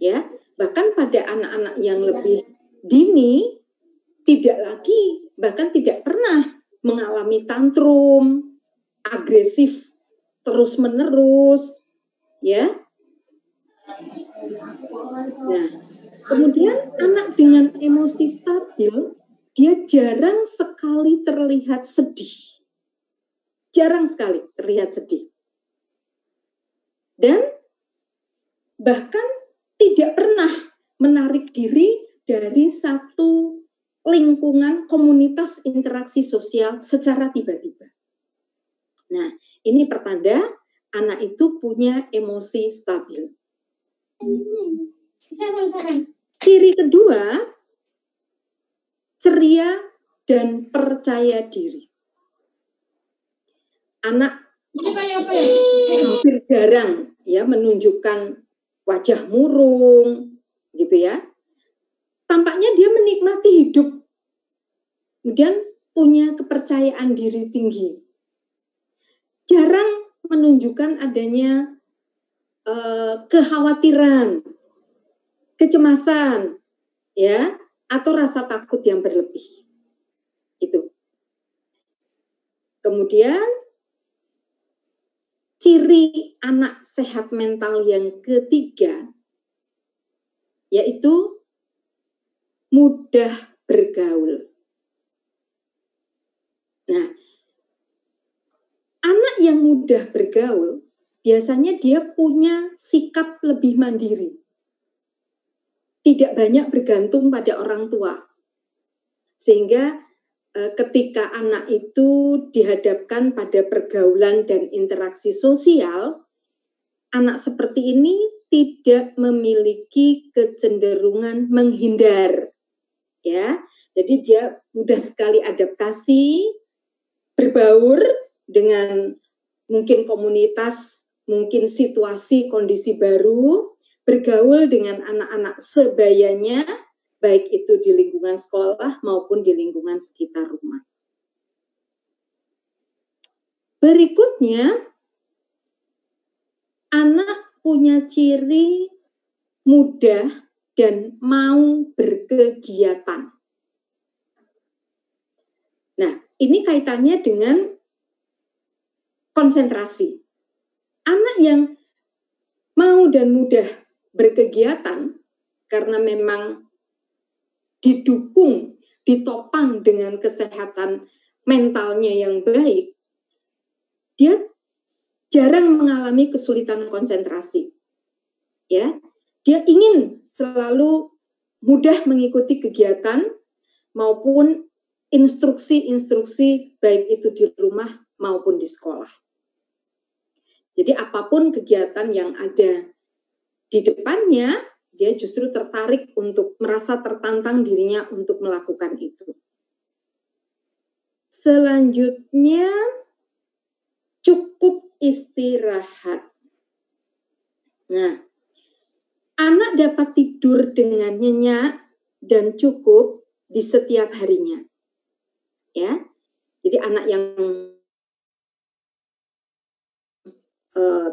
Ya, bahkan pada anak-anak yang lebih dini, bahkan tidak pernah mengalami tantrum, agresif terus-menerus, ya. Nah, kemudian anak dengan emosi stabil, dia jarang sekali terlihat sedih. Jarang sekali terlihat sedih. Dan bahkan tidak pernah menarik diri dari satu lingkungan komunitas interaksi sosial secara tiba-tiba. Nah, ini pertanda anak itu punya emosi stabil. Ciri kedua, ceria dan percaya diri. Anak hampir jarang ya menunjukkan wajah murung, gitu ya. Tampaknya dia menikmati hidup, kemudian punya kepercayaan diri tinggi. Jarang menunjukkan adanya kekhawatiran, kecemasan, ya, atau rasa takut yang berlebih. Itu. Kemudian ciri anak sehat mental yang ketiga yaitu mudah bergaul. Nah, anak yang mudah bergaul biasanya dia punya sikap lebih mandiri. Tidak banyak bergantung pada orang tua. Sehingga ketika anak itu dihadapkan pada pergaulan dan interaksi sosial, anak seperti ini tidak memiliki kecenderungan menghindar, ya. Jadi dia mudah sekali adaptasi, berbaur dengan mungkin komunitas, mungkin situasi, kondisi baru, bergaul dengan anak-anak sebayanya, baik itu di lingkungan sekolah maupun di lingkungan sekitar rumah. Berikutnya, anak punya ciri mudah dan mau berkegiatan. Nah, ini kaitannya dengan konsentrasi. Anak yang mau dan mudah berkegiatan karena memang didukung, ditopang dengan kesehatan mentalnya yang baik, dia jarang mengalami kesulitan konsentrasi. Ya, dia ingin selalu mudah mengikuti kegiatan maupun instruksi-instruksi baik itu di rumah maupun di sekolah. Jadi apapun kegiatan yang ada di depannya, dia justru tertarik untuk merasa tertantang dirinya untuk melakukan itu. Selanjutnya, cukup istirahat. Nah, anak dapat tidur dengan nyenyak dan cukup di setiap harinya. Ya, jadi anak yang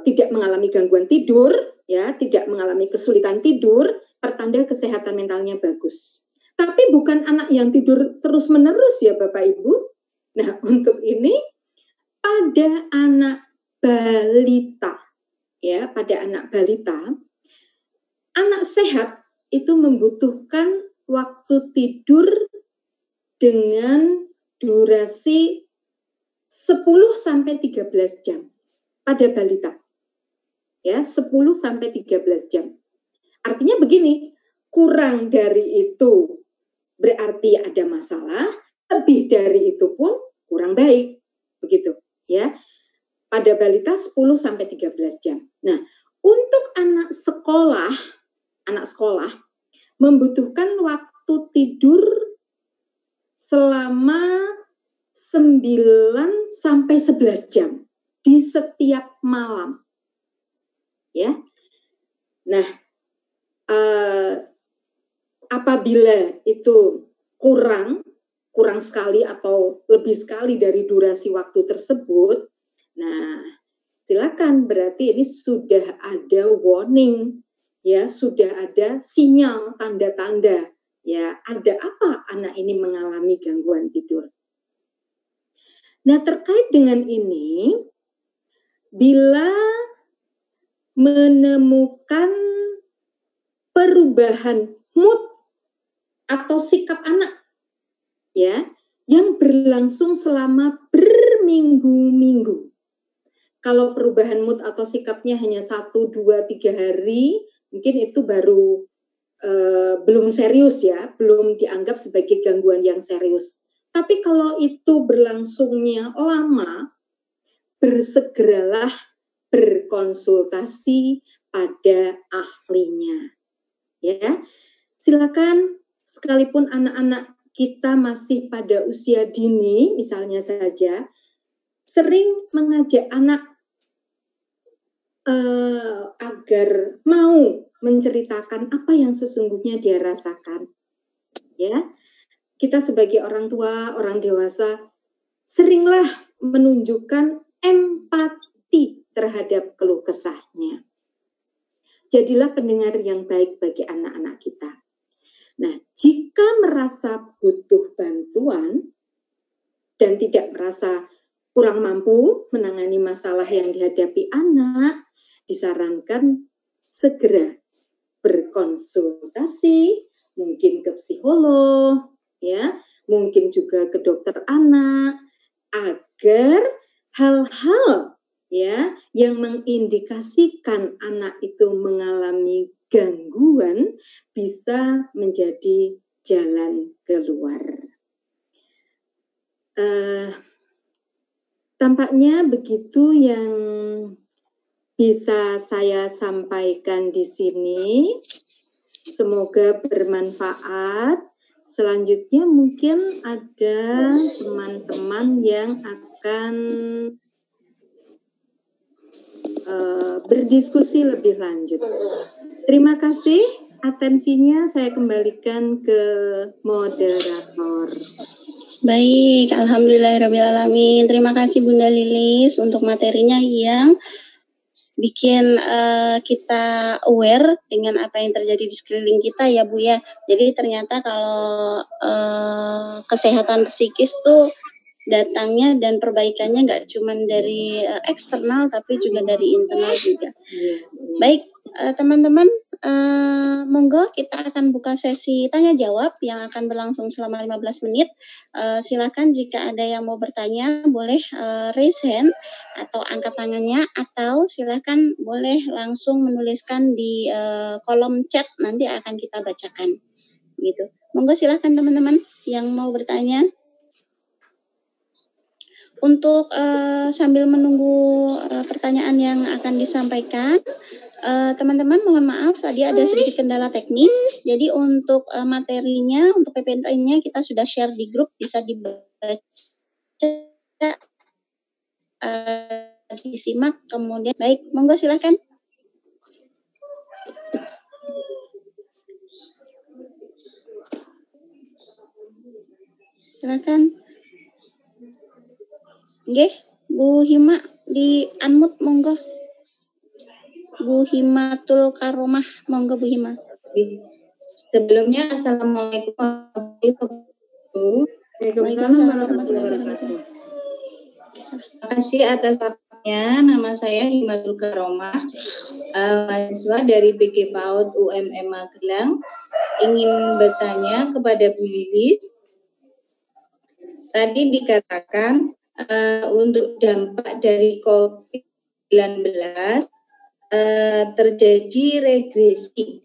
tidak mengalami gangguan tidur, ya, tidak mengalami kesulitan tidur, pertanda kesehatan mentalnya bagus. Tapi bukan anak yang tidur terus-menerus ya Bapak Ibu. Nah, untuk ini pada anak balita, ya, pada anak balita, anak sehat itu membutuhkan waktu tidur dengan durasi 10-13 jam. Pada balita, ya 10-13 jam. Artinya begini, kurang dari itu berarti ada masalah, lebih dari itu pun kurang baik, begitu ya. Pada balita 10 sampai 13 jam. Nah, untuk anak sekolah membutuhkan waktu tidur selama 9 sampai 11 jam di setiap malam. Ya. Nah, apabila itu kurang sekali atau lebih sekali dari durasi waktu tersebut, nah silakan, berarti ini sudah ada warning, ya, sudah ada sinyal tanda-tanda, ya, ada apa anak ini mengalami gangguan tidur. Nah, terkait dengan ini, bila menemukan perubahan mood atau sikap anak, ya, yang berlangsung selama berminggu-minggu. Kalau perubahan mood atau sikapnya hanya 1, 2, 3 hari, mungkin itu baru belum serius ya, belum dianggap sebagai gangguan yang serius. Tapi kalau itu berlangsungnya lama, bersegeralah berkonsultasi pada ahlinya. Ya, silakan, sekalipun anak-anak kita masih pada usia dini, misalnya saja, sering mengajak anak agar mau menceritakan apa yang sesungguhnya dia rasakan. Ya, kita sebagai orang tua, orang dewasa, seringlah menunjukkan empati terhadap keluh kesahnya. Jadilah pendengar yang baik bagi anak-anak kita. Nah, jika merasa butuh bantuan dan tidak merasa kurang mampu menangani masalah yang dihadapi anak, disarankan segera berkonsultasi, mungkin ke psikolog, ya, mungkin juga ke dokter anak, agar hal-hal, ya, yang mengindikasikan anak itu mengalami gangguan bisa menjadi jalan keluar. Tampaknya begitu yang bisa saya sampaikan di sini. Semoga bermanfaat. Selanjutnya mungkin ada teman-teman yang akan berdiskusi lebih lanjut. Terima kasih atensinya, saya kembalikan ke moderator. Baik, alhamdulillahirrahmanirrahim. Terima kasih Bunda Lilis untuk materinya yang bikin kita aware dengan apa yang terjadi di sekeliling kita ya Bu ya. Jadi ternyata kalau kesehatan psikis tuh datangnya dan perbaikannya nggak cuma dari eksternal tapi juga dari internal juga. Baik, teman-teman, monggo kita akan buka sesi tanya jawab yang akan berlangsung selama 15 menit. Silakan jika ada yang mau bertanya boleh raise hand atau angkat tangannya, atau silakan boleh langsung menuliskan di kolom chat, nanti akan kita bacakan. Gitu. Monggo silakan teman-teman yang mau bertanya. Untuk sambil menunggu pertanyaan yang akan disampaikan, teman-teman mohon maaf tadi ada sedikit kendala teknis. Jadi untuk materinya, untuk PPT-nya kita sudah share di grup, bisa dibaca, disimak, kemudian baik, monggo silakan. Silakan. Nggih, Bu Hima di unmute monggo. Bu Himatul Karomah, monggo Bu Hima. Sebelumnya assalamualaikum warahmatullahi wabarakatuh. Terima kasih atas waktunya. Nama saya Himatul Karomah, mahasiswa dari PG PAUD UMM Magelang. Ingin bertanya kepada Bu Lilis. Tadi dikatakan untuk dampak dari COVID-19 terjadi regresi,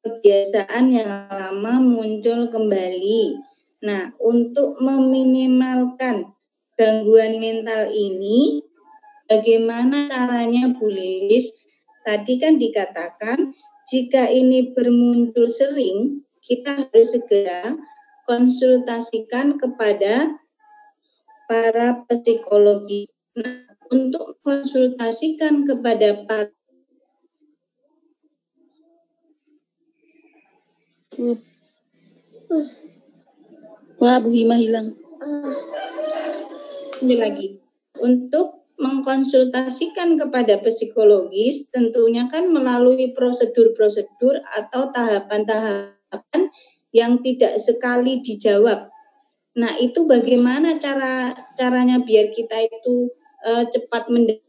kebiasaan yang lama muncul kembali. Nah, untuk meminimalkan gangguan mental ini, bagaimana caranya Bu Lilis? Tadi kan dikatakan jika ini bermuncul sering, kita harus segera konsultasikan kepada para psikologis. Nah, untuk konsultasikan kepada para Wah, Bu Hima hilang. ini lagi untuk mengkonsultasikan kepada psikologis tentunya kan melalui prosedur-prosedur atau tahapan-tahapan yang tidak sekali dijawab. Nah, itu bagaimana caranya biar kita itu cepat mendapat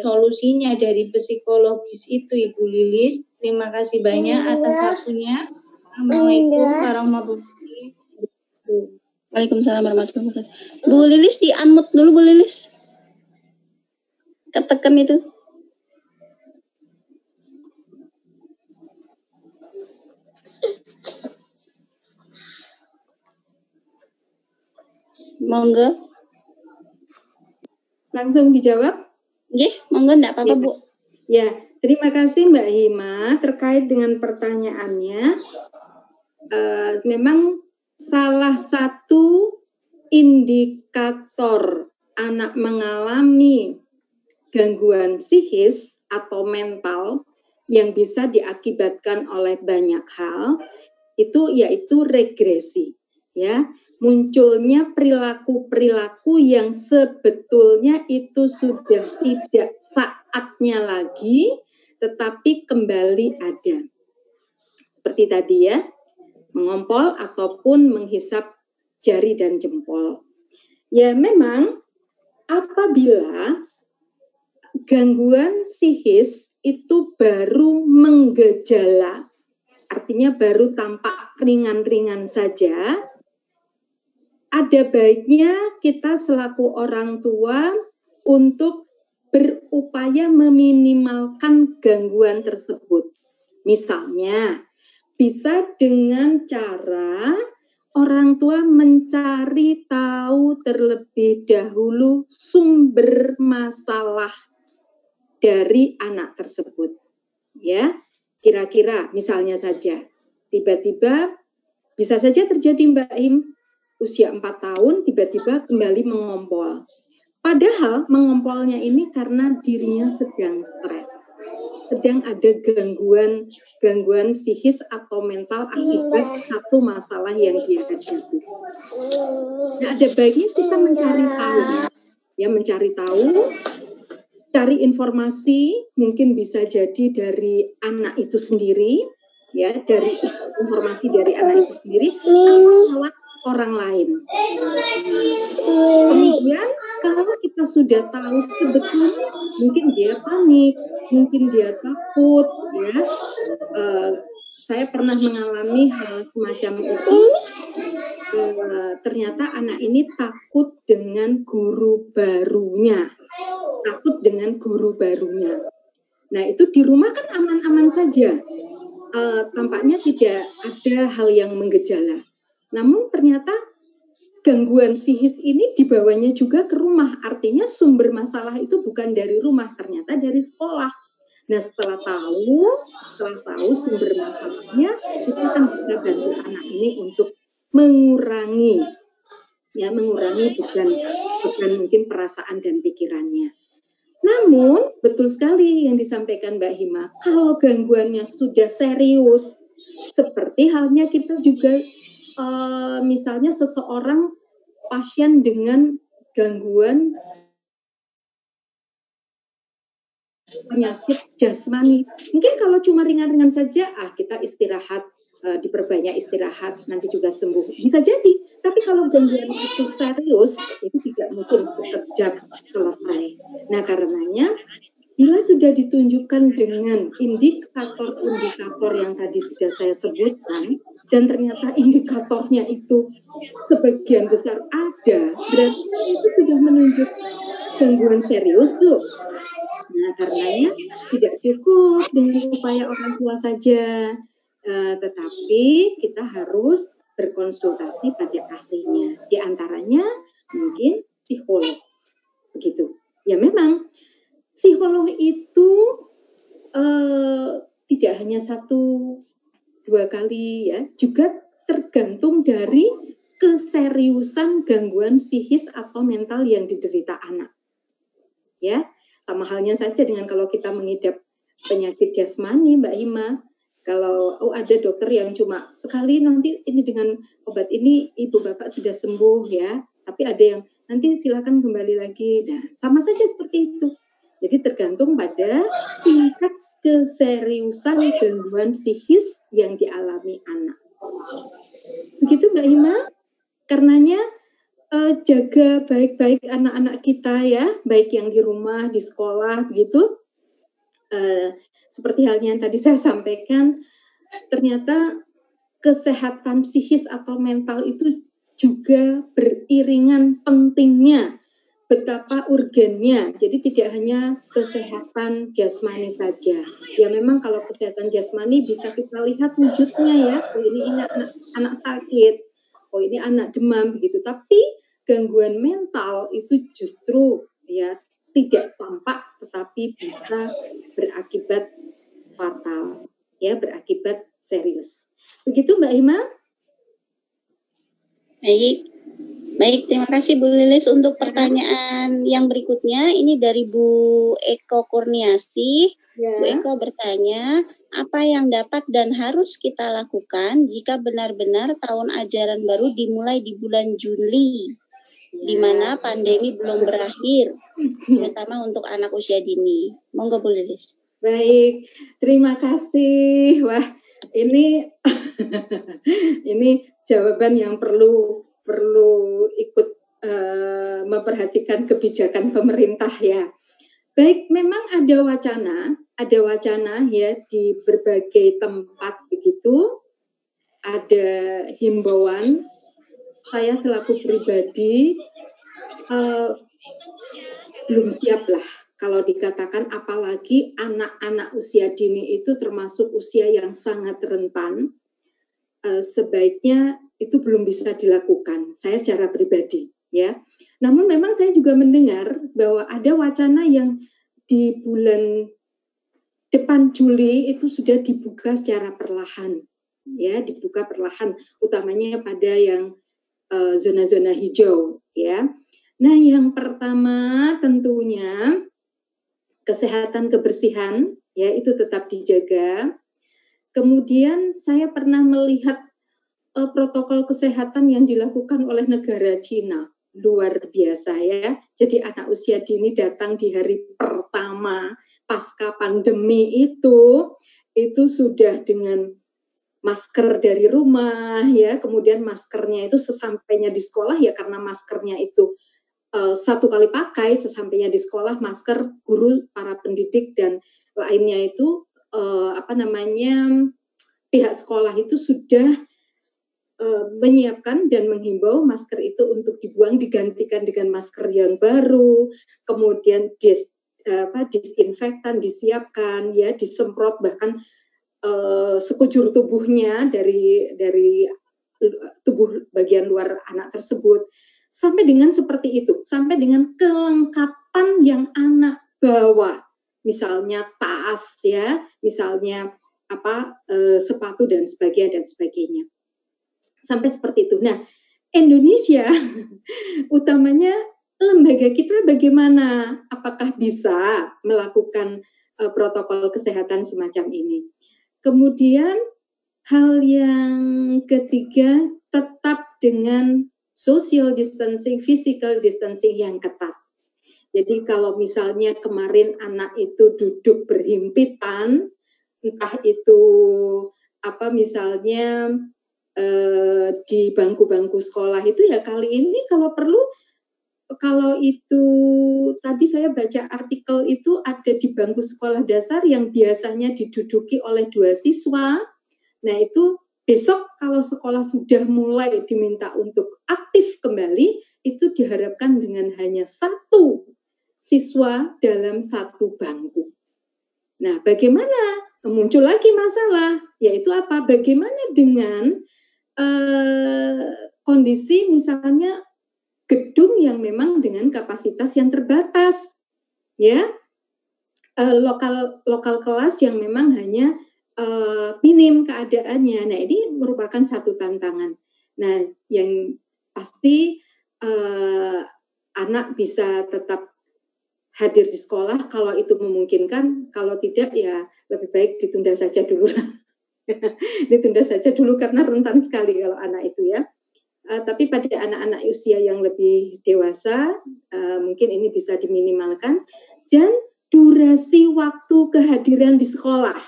solusinya dari psikologis itu, Ibu Lilis. Terima kasih banyak atas waktunya. Assalamualaikum warahmatullahi wabarakatuh. Waalaikumsalam warahmatullahi wabarakatuh. Bu Lilis di unmute dulu, Bu Lilis. Ketekan itu. Monggo. Langsung dijawab? Nggih, monggo enggak apa-apa, Bu. Ya, terima kasih Mbak Hima terkait dengan pertanyaannya. Memang salah satu indikator anak mengalami gangguan psikis atau mental yang bisa diakibatkan oleh banyak hal itu yaitu regresi, ya, munculnya perilaku-perilaku yang sebetulnya itu sudah tidak saatnya lagi, tetapi kembali ada. Seperti tadi ya, mengompol ataupun menghisap jari dan jempol. Ya memang apabila gangguan psikis itu baru menggejala, artinya baru tampak ringan-ringan saja, ada baiknya kita selaku orang tua untuk berupaya meminimalkan gangguan tersebut. Misalnya, bisa dengan cara orang tua mencari tahu terlebih dahulu sumber masalah dari anak tersebut. Ya, kira-kira misalnya saja, tiba-tiba bisa saja terjadi Mbak Him, usia 4 tahun tiba-tiba kembali mengompol. Padahal mengompolnya ini karena dirinya sedang stres, sedang ada gangguan psikis atau mental akibat satu masalah yang dia hadapi. Nah, ada baiknya kita mencari tahu, ya, mencari tahu, cari informasi, mungkin bisa jadi dari anak itu sendiri, ya, dari informasi dari anak itu sendiri atau lewat orang lain. Kemudian kalau kita sudah tahu sebetulnya mungkin dia panik, mungkin dia takut, ya. Saya pernah mengalami hal semacam itu. Ternyata anak ini takut dengan guru barunya. Nah, itu di rumah kan aman-aman saja. Tampaknya tidak ada hal yang menggejala. Namun ternyata gangguan psikis ini dibawanya juga ke rumah. Artinya sumber masalah itu bukan dari rumah, ternyata dari sekolah. Nah, setelah tahu sumber masalahnya, kita akan bisa bantu anak ini untuk mengurangi beban mungkin perasaan dan pikirannya. Namun, betul sekali yang disampaikan Mbak Hima, kalau gangguannya sudah serius, seperti halnya kita juga misalnya seseorang pasien dengan gangguan penyakit jasmani. Mungkin kalau cuma ringan-ringan saja, kita istirahat, diperbanyak istirahat, nanti juga sembuh. Bisa jadi, tapi kalau gangguan itu serius, itu tidak mungkin sekejap selesai. Nah, karenanya, bila sudah ditunjukkan dengan indikator-indikator yang tadi sudah saya sebutkan, dan ternyata indikatornya itu sebagian besar ada, berarti itu sudah menunjukkan gangguan serius tuh. Nah, karenanya tidak cukup dengan upaya orang tua saja, tetapi kita harus berkonsultasi pada ahlinya. Di antaranya mungkin psikolog. Begitu. Ya memang psikolog itu tidak hanya 1-2 kali ya, juga tergantung dari keseriusan gangguan psikis atau mental yang diderita anak. Ya, sama halnya saja dengan kalau kita mengidap penyakit jasmani, Mbak Hima. Kalau ada dokter yang cuma sekali nanti ini dengan obat ini ibu bapak sudah sembuh ya, tapi ada yang nanti silakan kembali lagi. Nah, sama saja seperti itu. Jadi tergantung pada tingkat keseriusan gangguan psikis yang dialami anak. Begitu Mbak Hima. Karenanya jaga baik-baik anak-anak kita ya, baik yang di rumah, di sekolah, begitu. Seperti halnya yang tadi saya sampaikan, ternyata kesehatan psikis atau mental itu juga beriringan pentingnya, betapa urgennya. Jadi tidak hanya kesehatan jasmani saja. Ya memang kalau kesehatan jasmani bisa kita lihat wujudnya ya, oh ini anak sakit, oh ini anak demam begitu. Tapi gangguan mental itu justru ya tidak tampak tetapi bisa berakibat fatal, ya berakibat serius. Begitu Mbak Hima? Baik, terima kasih Bu Lilis untuk pertanyaan yang berikutnya. Ini dari Bu Eko Kurniasi. Ya. Bu Eko bertanya, apa yang dapat dan harus kita lakukan jika benar-benar tahun ajaran baru dimulai di bulan Juli, di mana pandemi belum berakhir, terutama untuk anak usia dini. Monggo Bu Lilis. Baik, terima kasih. Wah, ini ini jawaban yang perlu ikut memperhatikan kebijakan pemerintah ya. Baik, memang ada wacana ya di berbagai tempat begitu. Ada himbauan. Saya selaku pribadi belum siap lah. Kalau dikatakan apalagi anak-anak usia dini itu termasuk usia yang sangat rentan, sebaiknya itu belum bisa dilakukan. Saya secara pribadi, ya. Namun memang saya juga mendengar bahwa ada wacana yang di bulan depan Juli itu sudah dibuka secara perlahan, ya, dibuka perlahan, utamanya pada yang zona-zona hijau, ya. Nah, yang pertama tentunya kesehatan kebersihan, ya itu tetap dijaga. Kemudian saya pernah melihat protokol kesehatan yang dilakukan oleh negara Cina, luar biasa ya. Jadi anak usia dini datang di hari pertama pasca pandemi itu sudah dengan masker dari rumah ya, kemudian maskernya itu sesampainya di sekolah ya karena maskernya itu 1 kali pakai, sesampainya di sekolah masker guru, para pendidik dan lainnya itu pihak sekolah itu sudah menyiapkan dan menghimbau masker itu untuk dibuang, digantikan dengan masker yang baru, kemudian disinfektan disiapkan ya, disemprot bahkan sekujur tubuhnya dari tubuh bagian luar anak tersebut. Sampai dengan seperti itu, sampai dengan kelengkapan yang anak bawa, misalnya tas ya, misalnya sepatu dan sebagainya, sampai seperti itu. Nah, Indonesia utamanya lembaga kita bagaimana? Apakah bisa melakukan protokol kesehatan semacam ini? Kemudian hal yang ketiga, tetap dengan social distancing, physical distancing yang ketat. Jadi kalau misalnya kemarin anak itu duduk berhimpitan, entah itu misalnya di bangku-bangku sekolah itu ya kali ini kalau perlu, kalau itu tadi saya baca artikel itu ada di bangku sekolah dasar yang biasanya diduduki oleh 2 siswa, nah itu besok kalau sekolah sudah mulai diminta untuk aktif kembali, itu diharapkan dengan hanya 1 siswa dalam 1 bangku. Nah, bagaimana? Muncul lagi masalah, yaitu apa? Bagaimana dengan kondisi misalnya gedung yang memang dengan kapasitas yang terbatas, ya, lokal kelas yang memang hanya minim keadaannya. Nah, ini merupakan satu tantangan. Nah, yang pasti anak bisa tetap hadir di sekolah kalau itu memungkinkan, kalau tidak ya lebih baik ditunda saja dulu. Ditunda saja dulu karena rentan sekali kalau anak itu ya. Tapi pada anak-anak usia yang lebih dewasa mungkin ini bisa diminimalkan. Dan durasi waktu kehadiran di sekolah,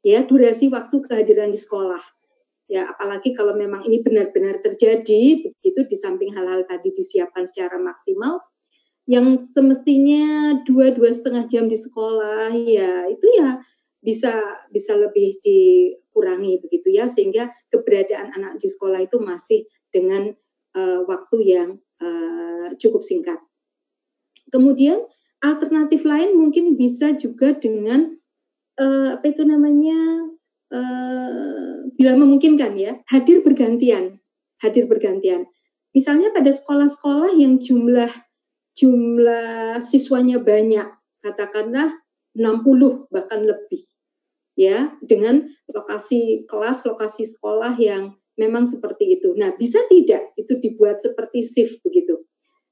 ya, durasi waktu kehadiran di sekolah. Ya, apalagi kalau memang ini benar-benar terjadi, begitu di samping hal-hal tadi disiapkan secara maksimal, yang semestinya 2-2,5 jam di sekolah, ya itu ya bisa lebih dikurangi begitu ya, sehingga keberadaan anak di sekolah itu masih dengan waktu yang cukup singkat. Kemudian alternatif lain mungkin bisa juga dengan bila memungkinkan ya, hadir bergantian. Misalnya pada sekolah-sekolah yang jumlah siswanya banyak, katakanlah 60 bahkan lebih, ya, dengan lokasi kelas, lokasi sekolah yang memang seperti itu. Nah, bisa tidak itu dibuat seperti shift begitu?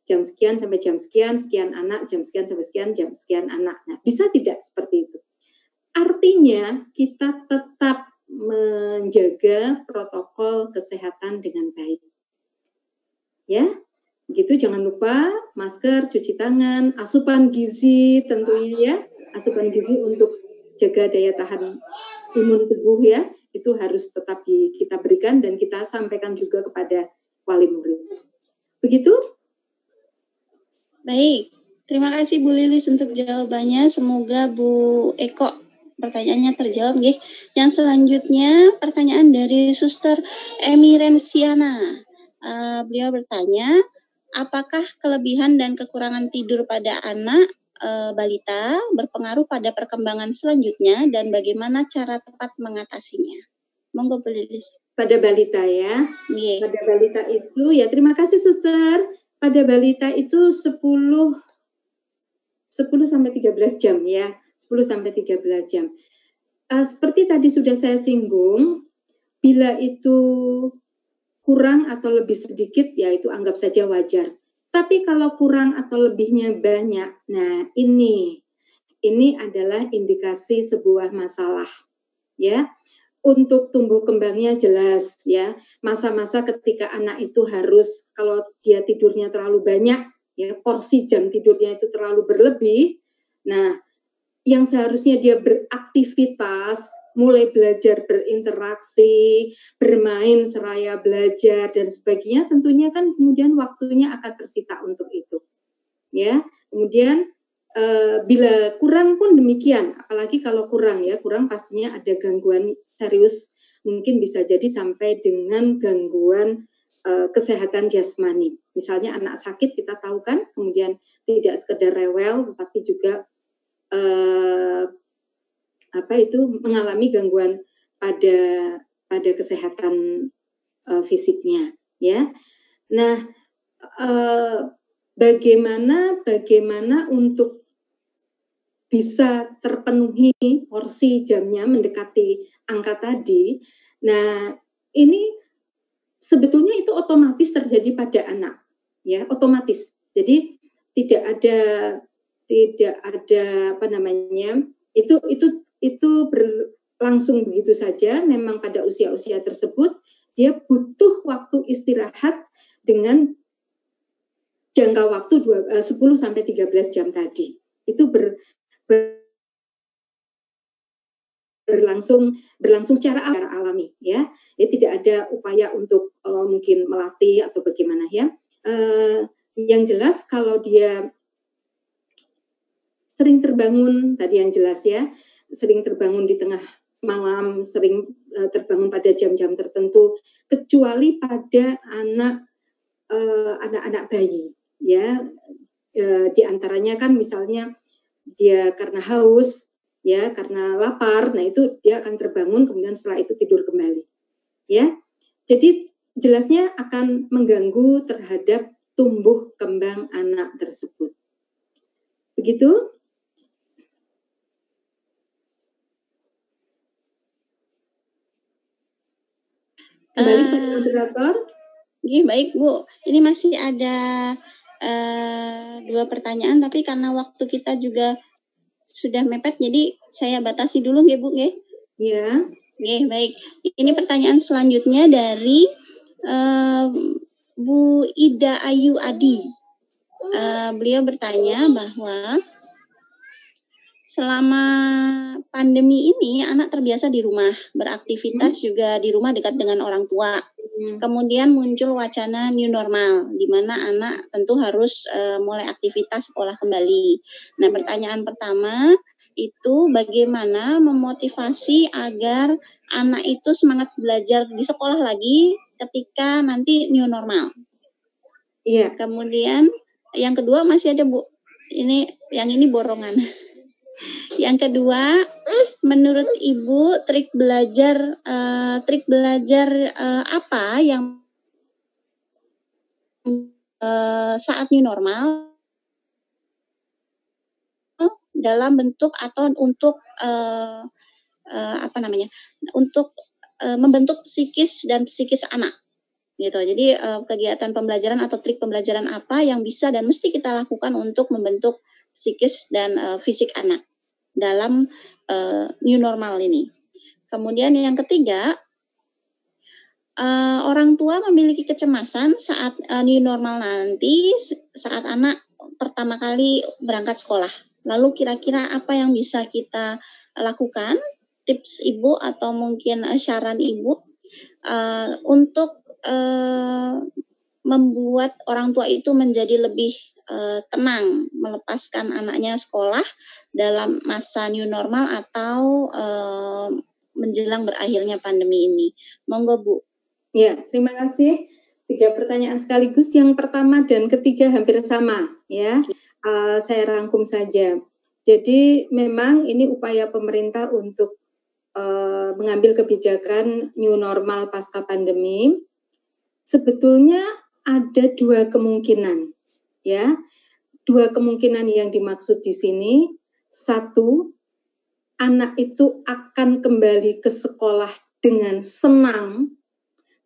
Jam sekian sampai jam sekian, sekian anak, jam sekian sampai sekian, jam sekian anak. Nah, bisa tidak seperti itu? Artinya kita tetap menjaga protokol kesehatan dengan baik. Ya, begitu, jangan lupa masker, cuci tangan, asupan gizi tentunya ya, asupan gizi untuk jaga daya tahan imun tubuh ya, itu harus tetap kita berikan dan kita sampaikan juga kepada wali murid. Begitu? Baik, terima kasih Bu Lilis untuk jawabannya. Semoga Bu Eko pertanyaannya terjawab. Yang selanjutnya pertanyaan dari Suster Emirensiana. Beliau bertanya, apakah kelebihan dan kekurangan tidur pada anak balita berpengaruh pada perkembangan selanjutnya dan bagaimana cara tepat mengatasinya? Monggo Bu Lilis. Pada balita ya. Yeah. Pada balita itu ya, terima kasih Suster. Pada balita itu 10 sampai 13 jam ya. 10 sampai 13 jam. Seperti tadi sudah saya singgung, bila itu kurang atau lebih sedikit, ya itu anggap saja wajar. Tapi kalau kurang atau lebihnya banyak, nah ini adalah indikasi sebuah masalah, ya. Untuk tumbuh kembangnya jelas, ya. Masa-masa ketika anak itu harus, kalau dia tidurnya terlalu banyak, ya, porsi jam tidurnya itu terlalu berlebih. Nah, yang seharusnya dia beraktivitas, mulai belajar berinteraksi, bermain seraya belajar dan sebagainya, tentunya kan kemudian waktunya akan tersita untuk itu. Ya, kemudian bila kurang pun demikian, apalagi kalau kurang ya, kurang pastinya ada gangguan serius, mungkin bisa jadi sampai dengan gangguan kesehatan jasmani. Misalnya anak sakit kita tahu kan, kemudian tidak sekedar rewel, tetapi juga mengalami gangguan pada kesehatan fisiknya, ya. Nah, bagaimana untuk bisa terpenuhi porsi jamnya mendekati angka tadi? Nah, ini sebetulnya itu otomatis terjadi pada anak, ya, otomatis. Jadi tidak ada itu berlangsung begitu saja. Memang pada usia-usia tersebut dia butuh waktu istirahat dengan jangka waktu 10 sampai 13 jam tadi. Itu berlangsung secara alami, ya. Ya, tidak ada upaya untuk mungkin melatih atau bagaimana, ya. Yang jelas kalau dia sering terbangun, tadi yang jelas ya, sering terbangun di tengah malam, sering terbangun pada jam-jam tertentu, kecuali pada anak-anak bayi, ya, di antaranya kan misalnya dia karena haus, ya, karena lapar, nah itu dia akan terbangun, kemudian setelah itu tidur kembali, ya. Jadi jelasnya akan mengganggu terhadap tumbuh kembang anak tersebut. Begitu? Kembali pada moderator. Baik Bu, ini masih ada 2 pertanyaan, tapi karena waktu kita juga sudah mepet, jadi saya batasi dulu nggih Bu nggih? Ya. Baik. Ini pertanyaan selanjutnya dari Bu Ida Ayu Adi. Beliau bertanya bahwa selama pandemi ini anak terbiasa di rumah, beraktivitas juga di rumah dekat dengan orang tua. Kemudian muncul wacana new normal, di mana anak tentu harus mulai aktivitas sekolah kembali. Nah, pertanyaan pertama itu bagaimana memotivasi agar anak itu semangat belajar di sekolah lagi ketika nanti new normal. Iya. Kemudian yang kedua masih ada Bu, yang ini borongan. Yang kedua, menurut Ibu trik belajar apa yang saat new normal dalam bentuk atau untuk untuk membentuk psikis anak gitu. Jadi kegiatan pembelajaran atau trik pembelajaran apa yang bisa dan mesti kita lakukan untuk membentuk psikis dan fisik anak dalam new normal ini. Kemudian yang ketiga, orang tua memiliki kecemasan saat new normal nanti, saat anak pertama kali berangkat sekolah. Lalu kira-kira apa yang bisa kita lakukan? Tips Ibu atau mungkin saran Ibu untuk membuat orang tua itu menjadi lebih tenang melepaskan anaknya sekolah dalam masa new normal atau menjelang berakhirnya pandemi ini. Monggo Bu. Ya, terima kasih. 3 pertanyaan sekaligus. Yang pertama dan ketiga hampir sama, ya. Saya rangkum saja. Jadi memang ini upaya pemerintah untuk mengambil kebijakan new normal pasca pandemi. Sebetulnya ada 2 kemungkinan, ya. 2 kemungkinan yang dimaksud di sini. 1, anak itu akan kembali ke sekolah dengan senang,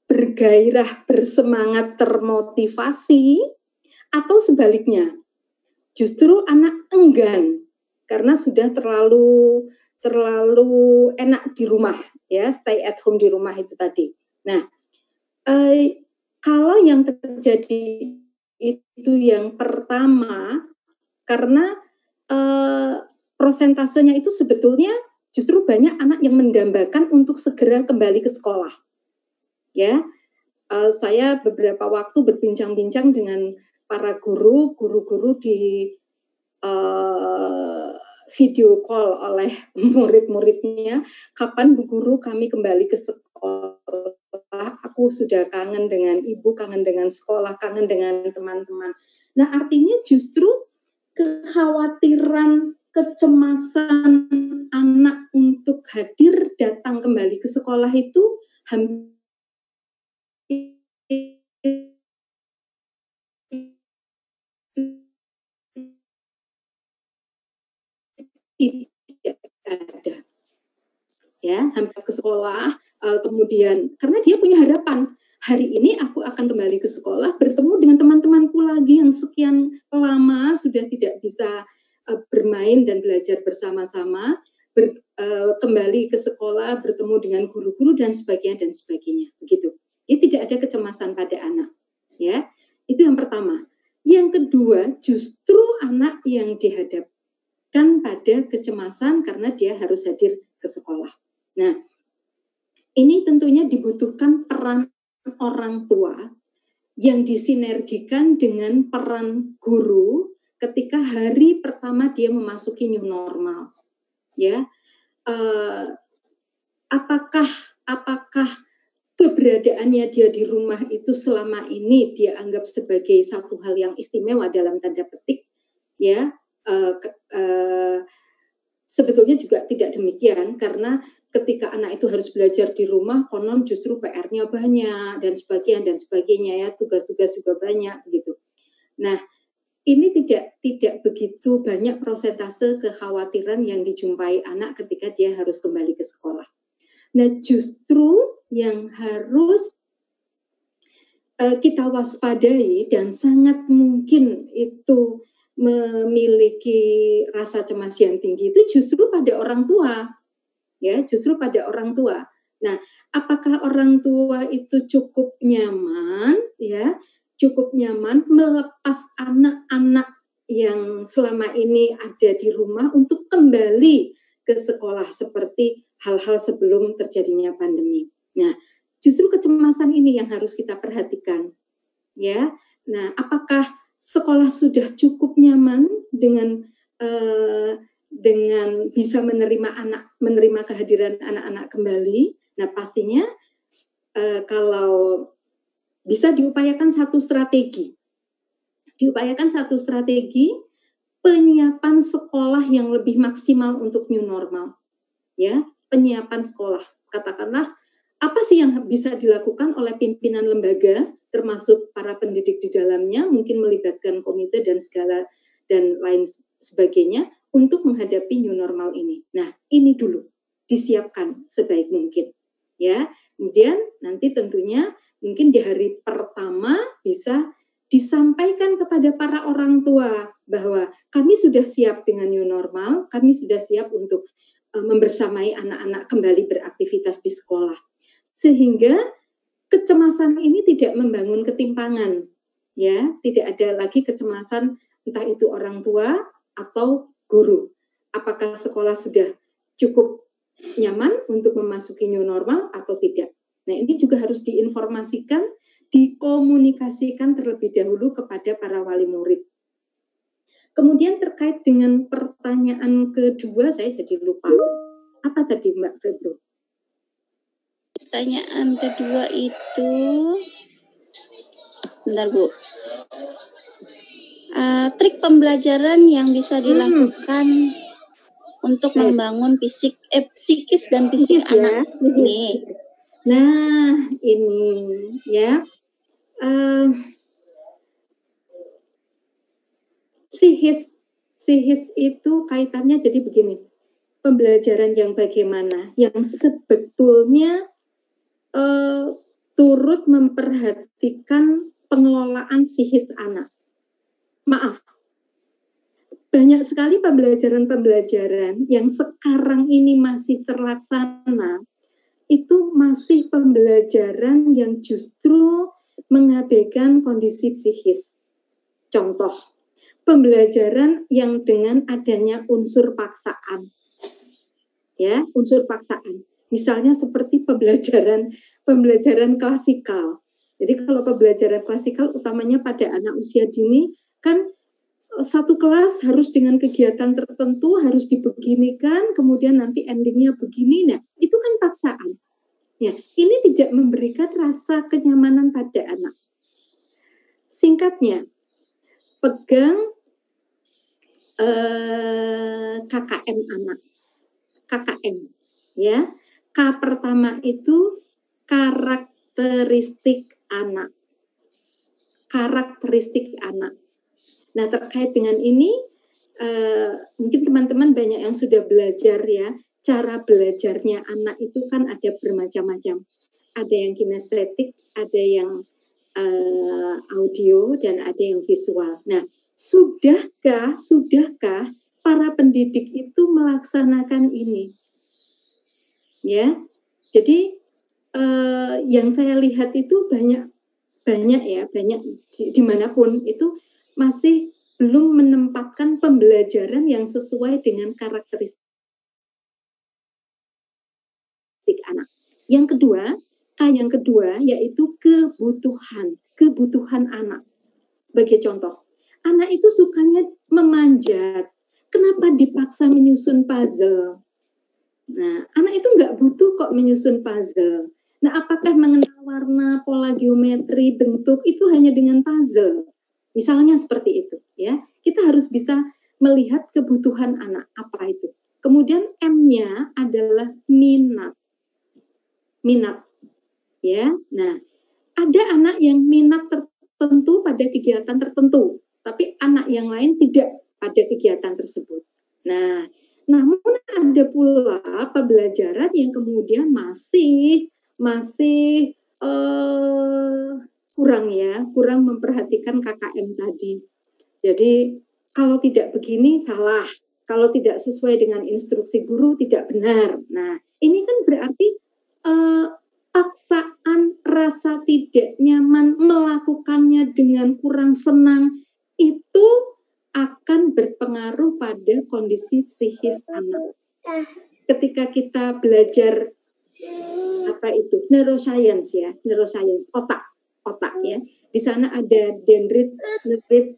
bergairah, bersemangat, termotivasi, atau sebaliknya, justru anak enggan karena sudah terlalu enak di rumah, ya, stay at home di rumah itu tadi. Nah, kalau yang terjadi itu yang pertama, karena prosentasenya itu sebetulnya justru banyak anak yang mendambakan untuk segera kembali ke sekolah. Ya, saya beberapa waktu berbincang-bincang dengan para guru di video call oleh murid-muridnya, kapan Bu Guru kami kembali ke sekolah, aku sudah kangen dengan ibu, kangen dengan sekolah, kangen dengan teman-teman. Nah, artinya justru kekhawatiran, kecemasan anak untuk hadir datang kembali ke sekolah itu hampir tidak ada, ya, hampir ke sekolah, kemudian karena dia punya harapan, hari ini aku akan kembali ke sekolah, bertemu dengan teman-temanku lagi yang sekian lama sudah tidak bisa bermain dan belajar bersama-sama, kembali ke sekolah, bertemu dengan guru-guru dan sebagainya, begitu. Ini tidak ada kecemasan pada anak, ya. Itu yang pertama. Yang kedua, justru anak yang dihadapkan pada kecemasan karena dia harus hadir ke sekolah. Nah, ini tentunya dibutuhkan peran orang tua yang disinergikan dengan peran guru ketika hari pertama dia memasuki new normal. Ya, apakah keberadaannya dia di rumah itu selama ini dia anggap sebagai satu hal yang istimewa dalam tanda petik, ya, sebetulnya juga tidak demikian, karena ketika anak itu harus belajar di rumah, konon justru PR-nya banyak dan sebagainya ya, tugas-tugas juga banyak gitu. Nah, ini tidak begitu banyak persentase kekhawatiran yang dijumpai anak ketika dia harus kembali ke sekolah. Nah, justru yang harus kita waspadai dan sangat mungkin itu memiliki rasa cemas yang tinggi itu justru pada orang tua, ya, justru pada orang tua. Nah, apakah orang tua itu cukup nyaman, ya, cukup nyaman melepas anak-anak yang selama ini ada di rumah untuk kembali ke sekolah seperti hal-hal sebelum terjadinya pandemi. Nah, justru kecemasan ini yang harus kita perhatikan, ya. Nah, apakah sekolah sudah cukup nyaman dengan bisa menerima kehadiran anak-anak kembali? Nah, pastinya kalau bisa diupayakan satu strategi penyiapan sekolah yang lebih maksimal untuk new normal, ya, penyiapan sekolah. Katakanlah apa sih yang bisa dilakukan oleh pimpinan lembaga, termasuk para pendidik di dalamnya, mungkin melibatkan komite dan lain sebagainya untuk menghadapi new normal ini. Nah, ini dulu disiapkan sebaik mungkin, ya. Kemudian nanti tentunya mungkin di hari pertama bisa disampaikan kepada para orang tua bahwa kami sudah siap dengan new normal, kami sudah siap untuk membersamai anak-anak kembali beraktivitas di sekolah. Sehingga kecemasan ini tidak membangun ketimpangan, ya, tidak ada lagi kecemasan entah itu orang tua atau guru. Apakah sekolah sudah cukup nyaman untuk memasuki new normal atau tidak? Nah, ini juga harus diinformasikan, dikomunikasikan terlebih dahulu kepada para wali murid. Kemudian terkait dengan pertanyaan kedua, saya jadi lupa. Apa tadi Mbak Febro? Pertanyaan kedua itu, bentar Bu. Trik pembelajaran yang bisa dilakukan untuk membangun psikis dan fisik anak. Nih. Nah, ini ya. Psikis itu kaitannya jadi begini. Pembelajaran yang bagaimana? Yang sebetulnya turut memperhatikan pengelolaan psikis anak. Maaf, banyak sekali pembelajaran-pembelajaran yang sekarang ini masih terlaksana, itu masih pembelajaran yang justru mengabaikan kondisi psikis. Contoh, pembelajaran yang dengan adanya unsur paksaan. Ya, unsur paksaan. Misalnya seperti pembelajaran klasikal. Jadi kalau pembelajaran klasikal utamanya pada anak usia dini, kan satu kelas harus dengan kegiatan tertentu, harus dibeginikan, kemudian nanti endingnya begini. Nah, itu kan paksaan. Ya, ini tidak memberikan rasa kenyamanan pada anak. Singkatnya, pegang KKM anak. KKM, ya. K pertama itu karakteristik anak. Karakteristik anak. Nah, terkait dengan ini, mungkin teman-teman banyak yang sudah belajar ya, cara belajarnya anak itu kan ada bermacam-macam. Ada yang kinestetik, ada yang audio, dan ada yang visual. Nah, sudahkah para pendidik itu melaksanakan ini? Ya, jadi yang saya lihat itu banyak dimanapun itu masih belum menempatkan pembelajaran yang sesuai dengan karakteristik anak. Yang kedua yaitu kebutuhan anak. Sebagai contoh, anak itu sukanya memanjat. Kenapa dipaksa menyusun puzzle? Nah, anak itu nggak butuh kok menyusun puzzle. Nah, apakah mengenal warna, pola geometri, bentuk itu hanya dengan puzzle? Misalnya seperti itu, ya. Kita harus bisa melihat kebutuhan anak, apa itu. Kemudian M-nya adalah minat. Ya. Nah, ada anak yang minat tertentu pada kegiatan tertentu. tapi anak yang lain tidak pada kegiatan tersebut. Nah, namun ada pula pembelajaran yang kemudian masih kurang memperhatikan KKM tadi. Jadi kalau tidak begini salah, kalau tidak sesuai dengan instruksi guru tidak benar. Nah, ini kan berarti paksaan, rasa tidak nyaman melakukannya dengan kurang senang itu akan berpengaruh pada kondisi psikis anak. Ketika kita belajar neuroscience otak ya. Di sana ada dendrit,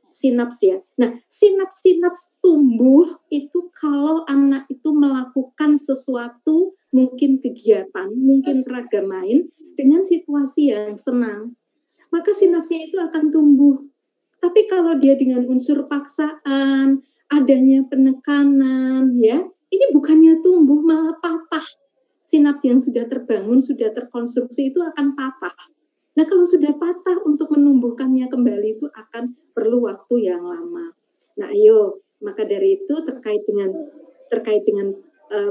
sinaps ya. Nah, sinaps tumbuh itu kalau anak itu melakukan sesuatu, mungkin kegiatan, mungkin raga main dengan situasi yang senang, maka sinapsnya itu akan tumbuh. Tapi kalau dia dengan unsur paksaan, adanya penekanan, ya, ini bukannya tumbuh malah patah. Sinaps yang sudah terbangun, sudah terkonstruksi itu akan patah. Nah, kalau sudah patah untuk menumbuhkannya kembali itu akan perlu waktu yang lama. Nah, ayo, maka dari itu terkait dengan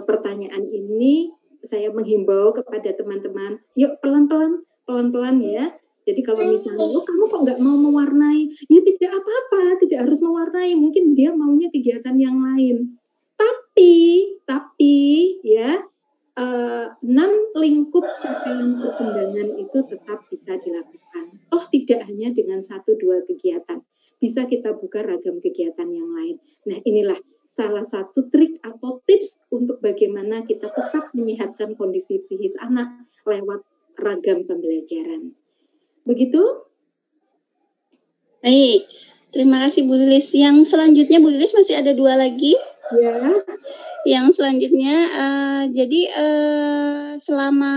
pertanyaan ini, saya menghimbau kepada teman-teman, yuk pelan-pelan ya. Jadi kalau misalnya, kamu kok nggak mau mewarnai? Ya tidak apa-apa, tidak harus mewarnai. Mungkin dia maunya kegiatan yang lain. Tapi ya, 6 lingkup capaian perkembangan itu tetap bisa dilakukan. Oh, tidak hanya dengan 1-2 kegiatan. Bisa kita buka ragam kegiatan yang lain. Nah, inilah salah satu trik atau tips untuk bagaimana kita tetap menyehatkan kondisi psikis anak lewat ragam pembelajaran. Begitu? Baik, terima kasih Bu Lilis. Yang selanjutnya Bu Lilis masih ada 2 lagi. Ya. Yang selanjutnya, selama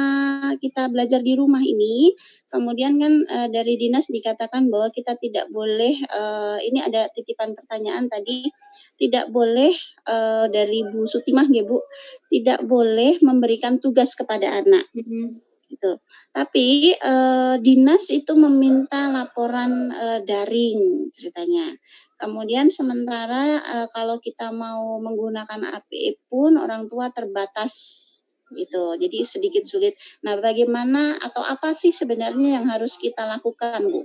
kita belajar di rumah ini, kemudian kan dari dinas dikatakan bahwa kita tidak boleh, ini ada titipan pertanyaan tadi, tidak boleh dari Bu Sutimah ya Bu, tidak boleh memberikan tugas kepada anak. Gitu. Tapi dinas itu meminta laporan daring ceritanya. Kemudian sementara kalau kita mau menggunakan APE pun orang tua terbatas gitu. Jadi sedikit sulit. Nah, bagaimana atau apa sih sebenarnya yang harus kita lakukan, Bu?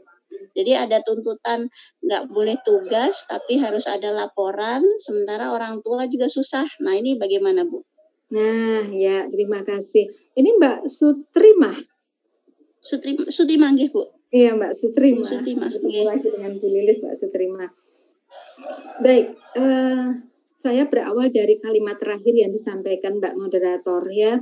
Jadi ada tuntutan nggak boleh tugas tapi harus ada laporan, sementara orang tua juga susah. Nah, ini bagaimana, Bu? Nah, ya, terima kasih. Ini Mbak Sutrimah. Sutimah nggih, Bu. Iya, Mbak Sutrimah. Sutimah nggih. Lagi dengan Bu Lilis, Mbak Sutrimah. Baik, saya berawal dari kalimat terakhir yang disampaikan Mbak Moderator ya.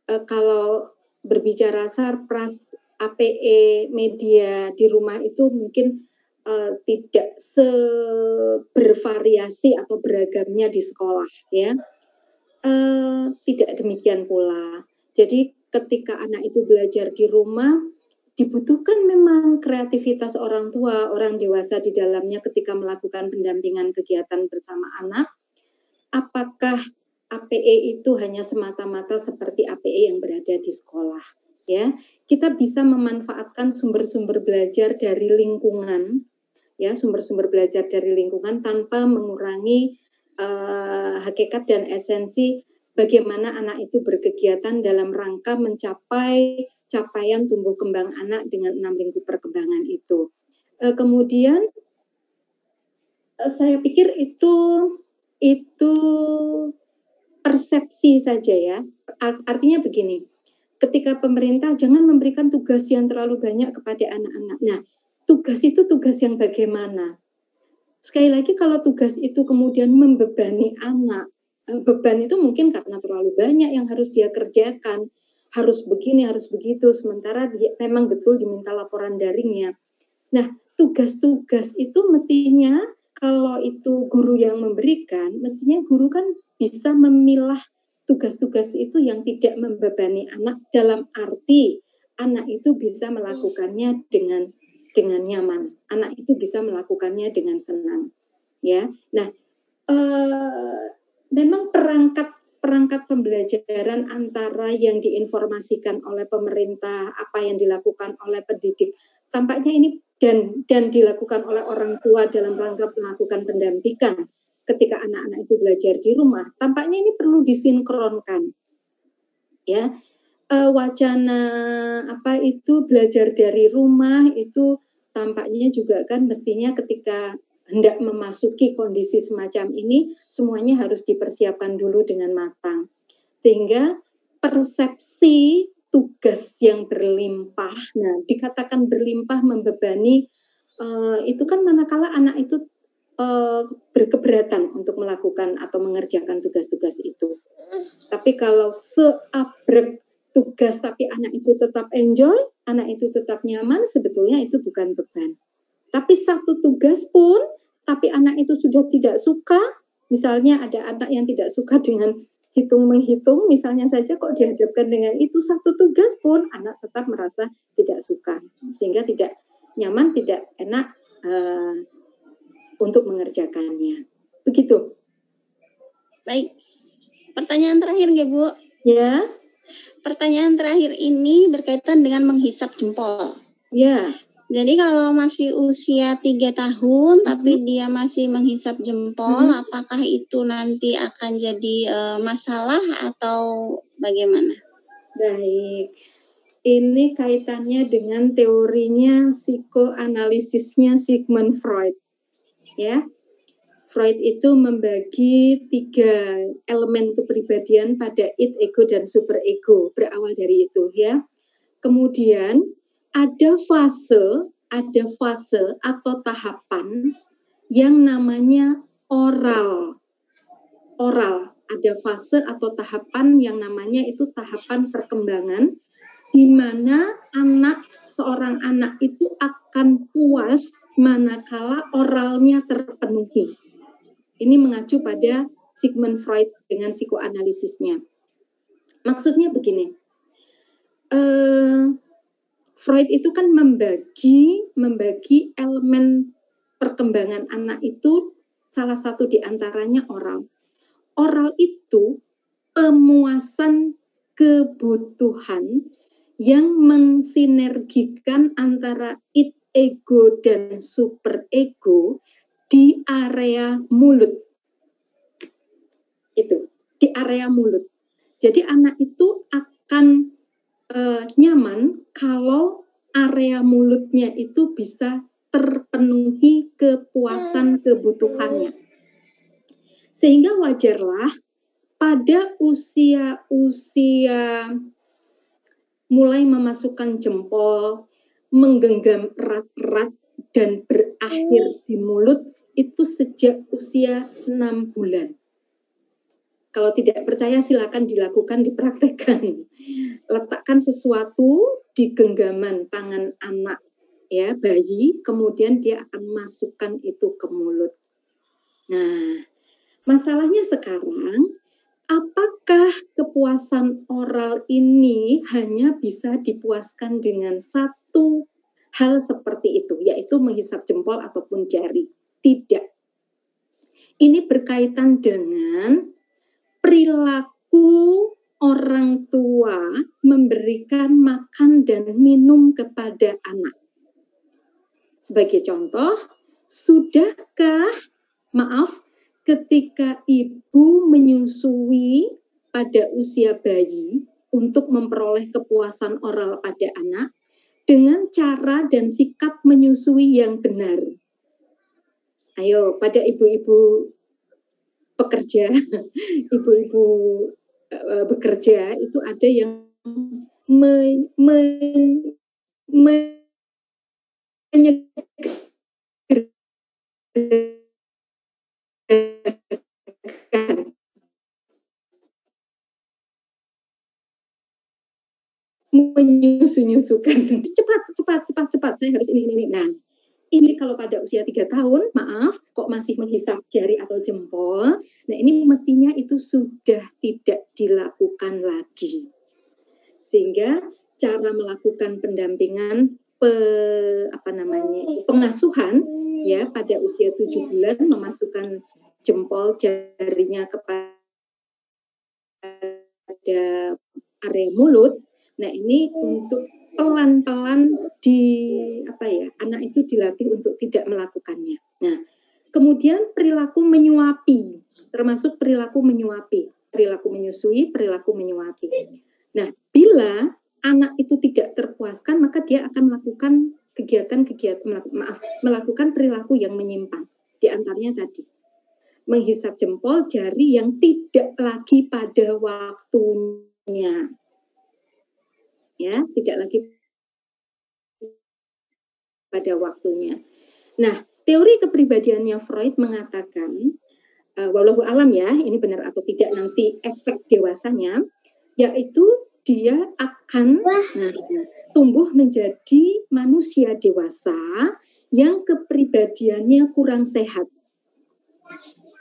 Kalau berbicara sarpras, APE, media di rumah itu mungkin tidak bervariasi atau beragamnya di sekolah ya. Tidak demikian pula. Jadi ketika anak itu belajar di rumah, dibutuhkan memang kreativitas orang tua, orang dewasa di dalamnya ketika melakukan pendampingan kegiatan bersama anak. Apakah APE itu hanya semata-mata seperti APE yang berada di sekolah? Ya, kita bisa memanfaatkan sumber-sumber belajar dari lingkungan, ya, sumber-sumber belajar dari lingkungan tanpa mengurangi hakikat dan esensi bagaimana anak itu berkegiatan dalam rangka mencapai capaian tumbuh kembang anak dengan 6 lingkup perkembangan itu. Kemudian saya pikir itu persepsi saja ya. Artinya begini, ketika pemerintah jangan memberikan tugas yang terlalu banyak kepada anak-anak. Nah, tugas itu tugas yang bagaimana? Sekali lagi kalau tugas itu kemudian membebani anak, beban itu mungkin karena terlalu banyak yang harus dia kerjakan, harus begini, harus begitu, sementara dia memang betul diminta laporan daringnya. Nah, tugas-tugas itu mestinya kalau itu guru yang memberikan, mestinya guru kan bisa memilah tugas-tugas itu yang tidak membebani anak dalam arti anak itu bisa melakukannya dengan nyaman, anak itu bisa melakukannya dengan senang, ya. Nah, memang perangkat pembelajaran antara yang diinformasikan oleh pemerintah, apa yang dilakukan oleh pendidik, tampaknya ini dan dilakukan oleh orang tua dalam rangka melakukan pendampingan ketika anak-anak itu belajar di rumah, tampaknya ini perlu disinkronkan. Ya, wacana apa itu belajar dari rumah itu tampaknya juga kan mestinya ketika hendak memasuki kondisi semacam ini semuanya harus dipersiapkan dulu dengan matang, sehingga persepsi tugas yang berlimpah, nah dikatakan berlimpah membebani, itu kan manakala anak itu berkeberatan untuk melakukan atau mengerjakan tugas-tugas itu. Tapi kalau seabrek tugas tapi anak itu tetap enjoy, anak itu tetap nyaman, sebetulnya itu bukan beban. Tapi satu tugas pun, tapi anak itu sudah tidak suka, misalnya ada anak yang tidak suka dengan hitung-menghitung, misalnya saja kok dihadapkan dengan itu satu tugas pun, anak tetap merasa tidak suka. Sehingga tidak nyaman, tidak enak untuk mengerjakannya. Begitu. Baik. Pertanyaan terakhir ya, Bu. Ya. Pertanyaan terakhir ini berkaitan dengan menghisap jempol. Ya. Jadi kalau masih usia 3 tahun tapi dia masih menghisap jempol, apakah itu nanti akan jadi masalah atau bagaimana? Baik. Ini kaitannya dengan teorinya psikoanalisisnya Sigmund Freud. Ya. Freud itu membagi 3 elemen kepribadian pada id, ego, dan superego. Berawal dari itu ya. Kemudian ada fase atau tahapan yang namanya oral. Ada fase atau tahapan yang namanya itu tahapan perkembangan, di mana seorang anak itu akan puas manakala oralnya terpenuhi. Ini mengacu pada Sigmund Freud dengan psikoanalisisnya. Maksudnya begini, Freud itu kan membagi elemen perkembangan anak itu, salah satu diantaranya oral. Oral itu pemuasan kebutuhan yang mensinergikan antara id, ego, dan superego di area mulut. Itu, di area mulut. Jadi anak itu akan nyaman kalau area mulutnya itu bisa terpenuhi kepuasan kebutuhannya. Sehingga wajarlah pada usia mulai memasukkan jempol, menggenggam erat-erat dan berakhir di mulut itu sejak usia 6 bulan. Kalau tidak percaya silakan dilakukan, dipraktekkan. Letakkan sesuatu di genggaman tangan anak, ya, bayi, kemudian dia akan masukkan itu ke mulut. Nah, masalahnya sekarang, apakah kepuasan oral ini hanya bisa dipuaskan dengan satu hal seperti itu, yaitu menghisap jempol ataupun jari? Tidak. Ini berkaitan dengan perilaku orang tua memberikan makan dan minum kepada anak. Sebagai contoh, sudahkah, ketika ibu menyusui pada usia bayi untuk memperoleh kepuasan oral pada anak dengan cara dan sikap menyusui yang benar? Ayo, pada ibu-ibu pekerja, ibu-ibu bekerja itu ada yang menyusukan cepat saya harus ini. Nah, ini kalau pada usia 3 tahun, kok masih menghisap jari atau jempol, nah ini mestinya itu sudah tidak dilakukan lagi. Sehingga cara melakukan pendampingan pengasuhan ya pada usia 7 bulan memasukkan jempol jarinya kepada area mulut. Nah, ini untuk pelan-pelan anak itu dilatih untuk tidak melakukannya. Nah, kemudian perilaku menyuapi, termasuk perilaku menyuapi, perilaku menyusui, perilaku menyuapi. Nah, bila anak itu tidak terpuaskan, maka dia akan melakukan melakukan perilaku yang menyimpang. Di antaranya tadi, menghisap jempol jari yang tidak lagi pada waktunya. Ya, tidak lagi pada waktunya. Nah, teori kepribadiannya Freud mengatakan, wallahu alam ya, ini benar atau tidak nanti efek dewasanya, yaitu dia akan tumbuh menjadi manusia dewasa yang kepribadiannya kurang sehat.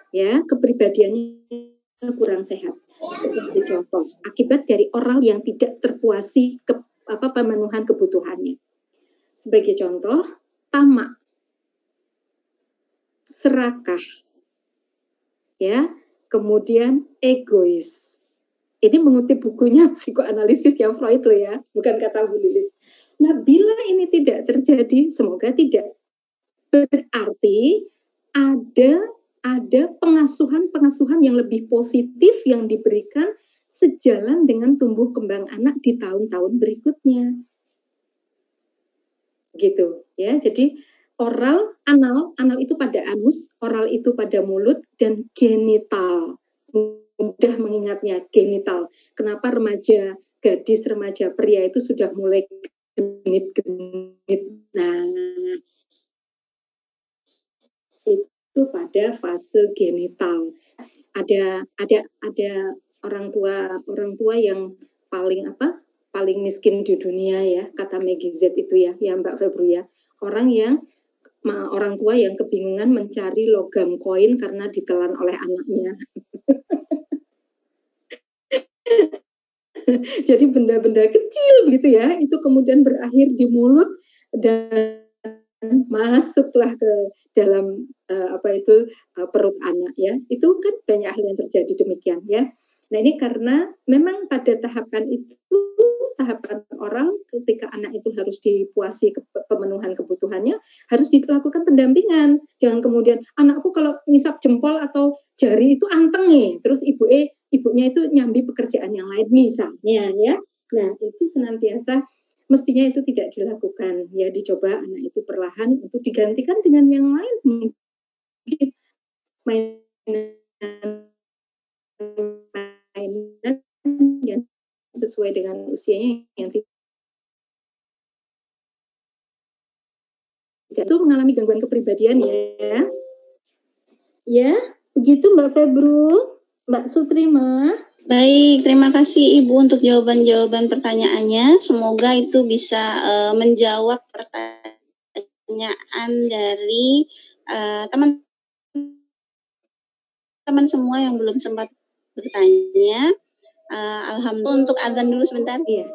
Ya, kepribadiannya kurang sehat. Seperti contoh, akibat dari orang yang tidak terpuasi pemenuhan kebutuhannya. Sebagai contoh, tamak, serakah, ya, kemudian egois. Ini mengutip bukunya psikoanalisis yang Freud loh ya, bukan kata Bu Lilis. Nah, bila ini tidak terjadi, semoga tidak, berarti ada pengasuhan yang lebih positif yang diberikan sejalan dengan tumbuh kembang anak di tahun-tahun berikutnya. Gitu ya. Jadi oral, anal itu pada anus, oral itu pada mulut, dan genital. Mudah mengingatnya, genital. Kenapa gadis remaja pria itu sudah mulai genit-genit. Nah, itu pada fase genital. Ada orang tua yang paling miskin di dunia ya, kata Maggie Z itu ya Mbak Febru ya. Orang tua yang kebingungan mencari logam koin karena ditelan oleh anaknya. Jadi benda-benda kecil begitu ya, itu kemudian berakhir di mulut dan masuklah ke dalam perut anak ya. Itu kan banyak hal yang terjadi demikian ya. Nah, ini karena memang pada tahapan oral, ketika anak itu harus dipuasi pemenuhan kebutuhannya, harus dilakukan pendampingan. Jangan kemudian anakku kalau ngisap jempol atau jari itu anteng nih, terus ibunya itu nyambi pekerjaan yang lain misalnya ya. Nah, itu senantiasa mestinya itu tidak dilakukan ya, dicoba anak itu perlahan untuk digantikan dengan yang lain, mungkin mainan yang sesuai dengan usianya yang tidak itu mengalami gangguan kepribadian ya. Ya, begitu Mbak Febru, Mbak Sutrima. Baik, terima kasih Ibu untuk jawaban-jawaban pertanyaannya. Semoga itu bisa menjawab pertanyaan dari teman-teman semua yang belum sempat bertanya. Alhamdulillah, untuk azan dulu sebentar. Iya.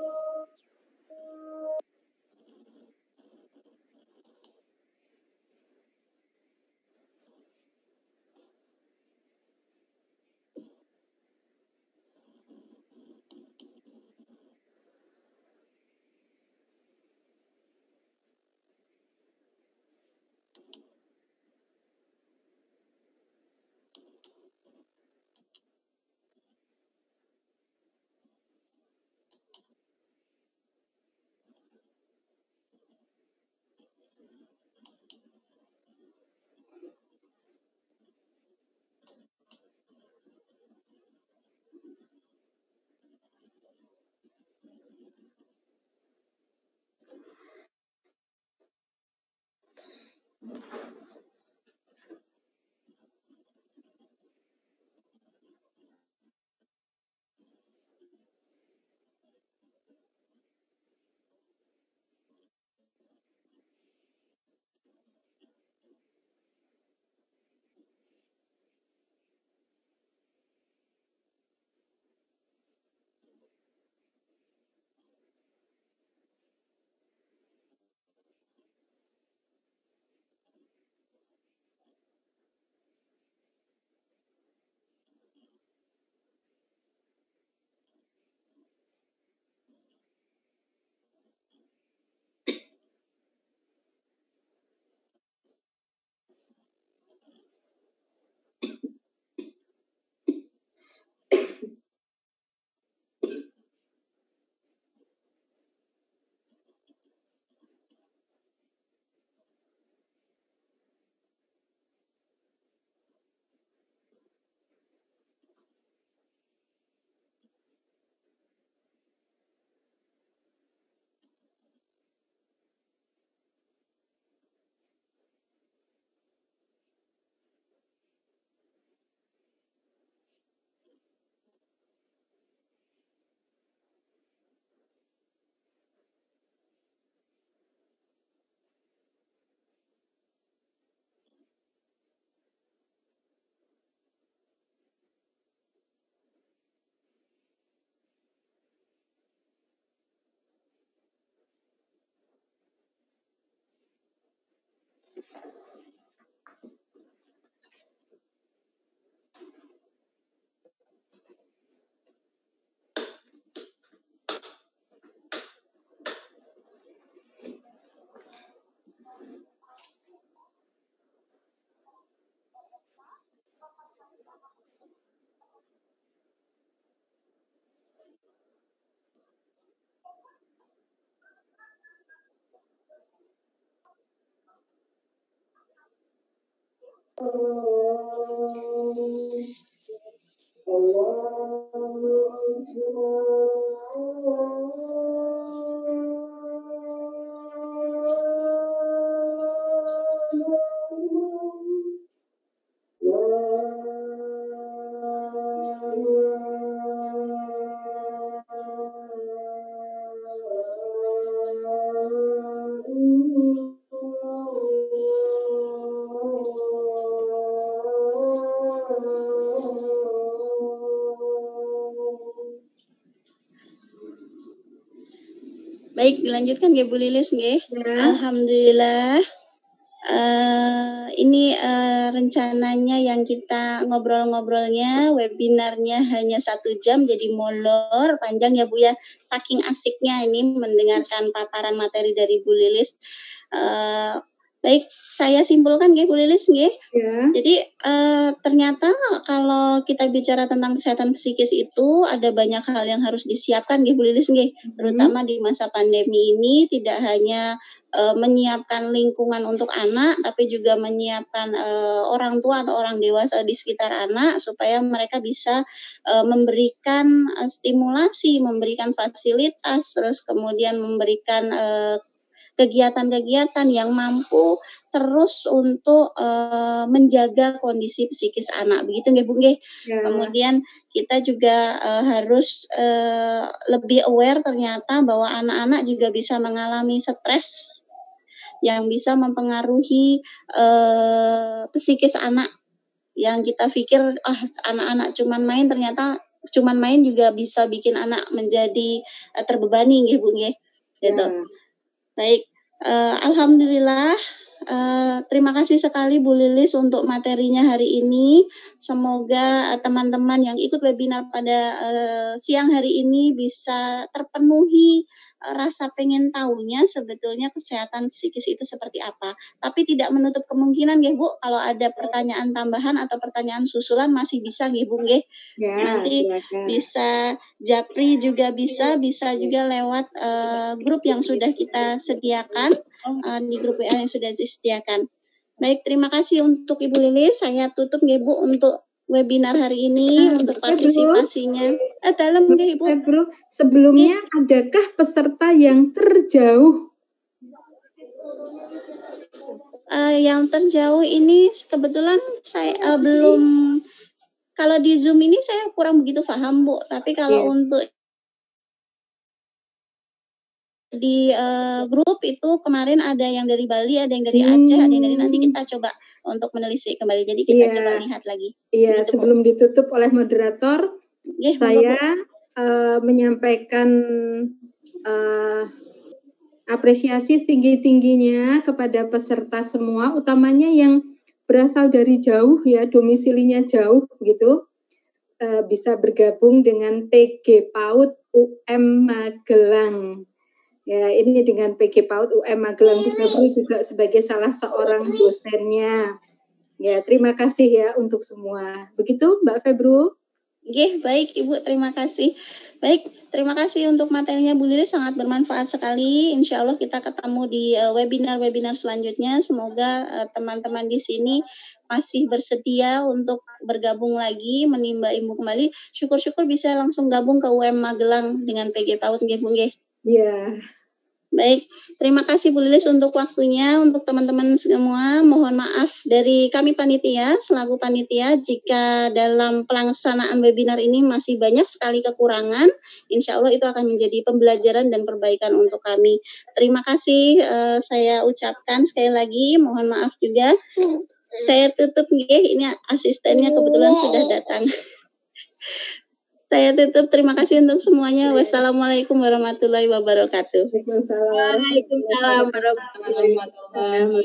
Baik, dilanjutkan nggih Bu Lilis nggih. Ya. Alhamdulillah. Ini rencananya yang kita ngobrol-ngobrolnya, webinarnya hanya 1 jam, jadi molor panjang ya Bu ya. Saking asiknya ini mendengarkan paparan materi dari Bu Lilis. Baik, saya simpulkan nggih Bu Lilis nggih. Ya. Jadi ternyata kalau kita bicara tentang kesehatan psikis itu ada banyak hal yang harus disiapkan nggih Bu Lilis nggih. Terutama di masa pandemi ini tidak hanya menyiapkan lingkungan untuk anak, tapi juga menyiapkan orang tua atau orang dewasa di sekitar anak supaya mereka bisa memberikan stimulasi, memberikan fasilitas, terus kemudian memberikan kegiatan-kegiatan yang mampu terus untuk menjaga kondisi psikis anak, begitu nggih Bu nggih. Ya. Kemudian kita juga harus lebih aware ternyata bahwa anak-anak juga bisa mengalami stres yang bisa mempengaruhi psikis anak. Yang kita pikir anak-anak cuman main, ternyata cuman main juga bisa bikin anak menjadi terbebani nggih Bu nggih. Gitu. Ya. Baik, alhamdulillah. Terima kasih sekali Bu Lilis untuk materinya hari ini. Semoga teman-teman yang ikut webinar pada siang hari ini bisa terpenuhi rasa pengen tahunya sebetulnya kesehatan psikis itu seperti apa. Tapi tidak menutup kemungkinan nggih Bu, kalau ada pertanyaan tambahan atau pertanyaan susulan masih bisa nggih Bu nggih. Ya, Nanti silakan. bisa japri juga bisa juga lewat grup yang sudah kita sediakan, di grup WA yang sudah disediakan. Baik, terima kasih untuk Ibu Lilis. Saya tutup nggih Bu untuk webinar hari ini untuk partisipasinya. Dalam nggih Ibu. Bro, sebelumnya adakah peserta yang terjauh? Yang terjauh ini kebetulan saya belum, kalau di Zoom ini saya kurang begitu paham Bu, tapi kalau untuk di grup itu kemarin ada yang dari Bali, ada yang dari Aceh, ada yang dari, nanti kita coba untuk menelisik kembali. Jadi kita coba lihat lagi. Iya, Begitu, sebelum ditutup oleh moderator, saya menyampaikan apresiasi setinggi-tingginya kepada peserta semua, utamanya yang berasal dari jauh ya, domisilinya jauh gitu, bisa bergabung dengan PG PAUD UM Magelang. Ya, ini dengan PG PAUD UM Magelang juga sebagai salah seorang dosennya. Ya, terima kasih ya untuk semua. Begitu Mbak Febru? Nggih, baik Ibu, terima kasih. Baik, terima kasih untuk materinya Bu Lilis, sangat bermanfaat sekali. Insya Allah kita ketemu di webinar-webinar selanjutnya. Semoga teman-teman di sini masih bersedia untuk bergabung lagi, menimba ilmu kembali. Syukur-syukur bisa langsung gabung ke UM Magelang dengan PG PAUD nggih Bu nggih. Iya. Baik, terima kasih Bu Lilis untuk waktunya. Untuk teman-teman semua, mohon maaf dari kami panitia, selaku panitia, jika dalam pelaksanaan webinar ini masih banyak sekali kekurangan. Insya Allah itu akan menjadi pembelajaran dan perbaikan untuk kami. Terima kasih saya ucapkan sekali lagi, mohon maaf juga. Saya tutup nggih, ini asistennya kebetulan sudah datang. Saya tutup, terima kasih untuk semuanya. Wassalamualaikum warahmatullahi wabarakatuh. Waalaikumsalam warahmatullahi wabarakatuh.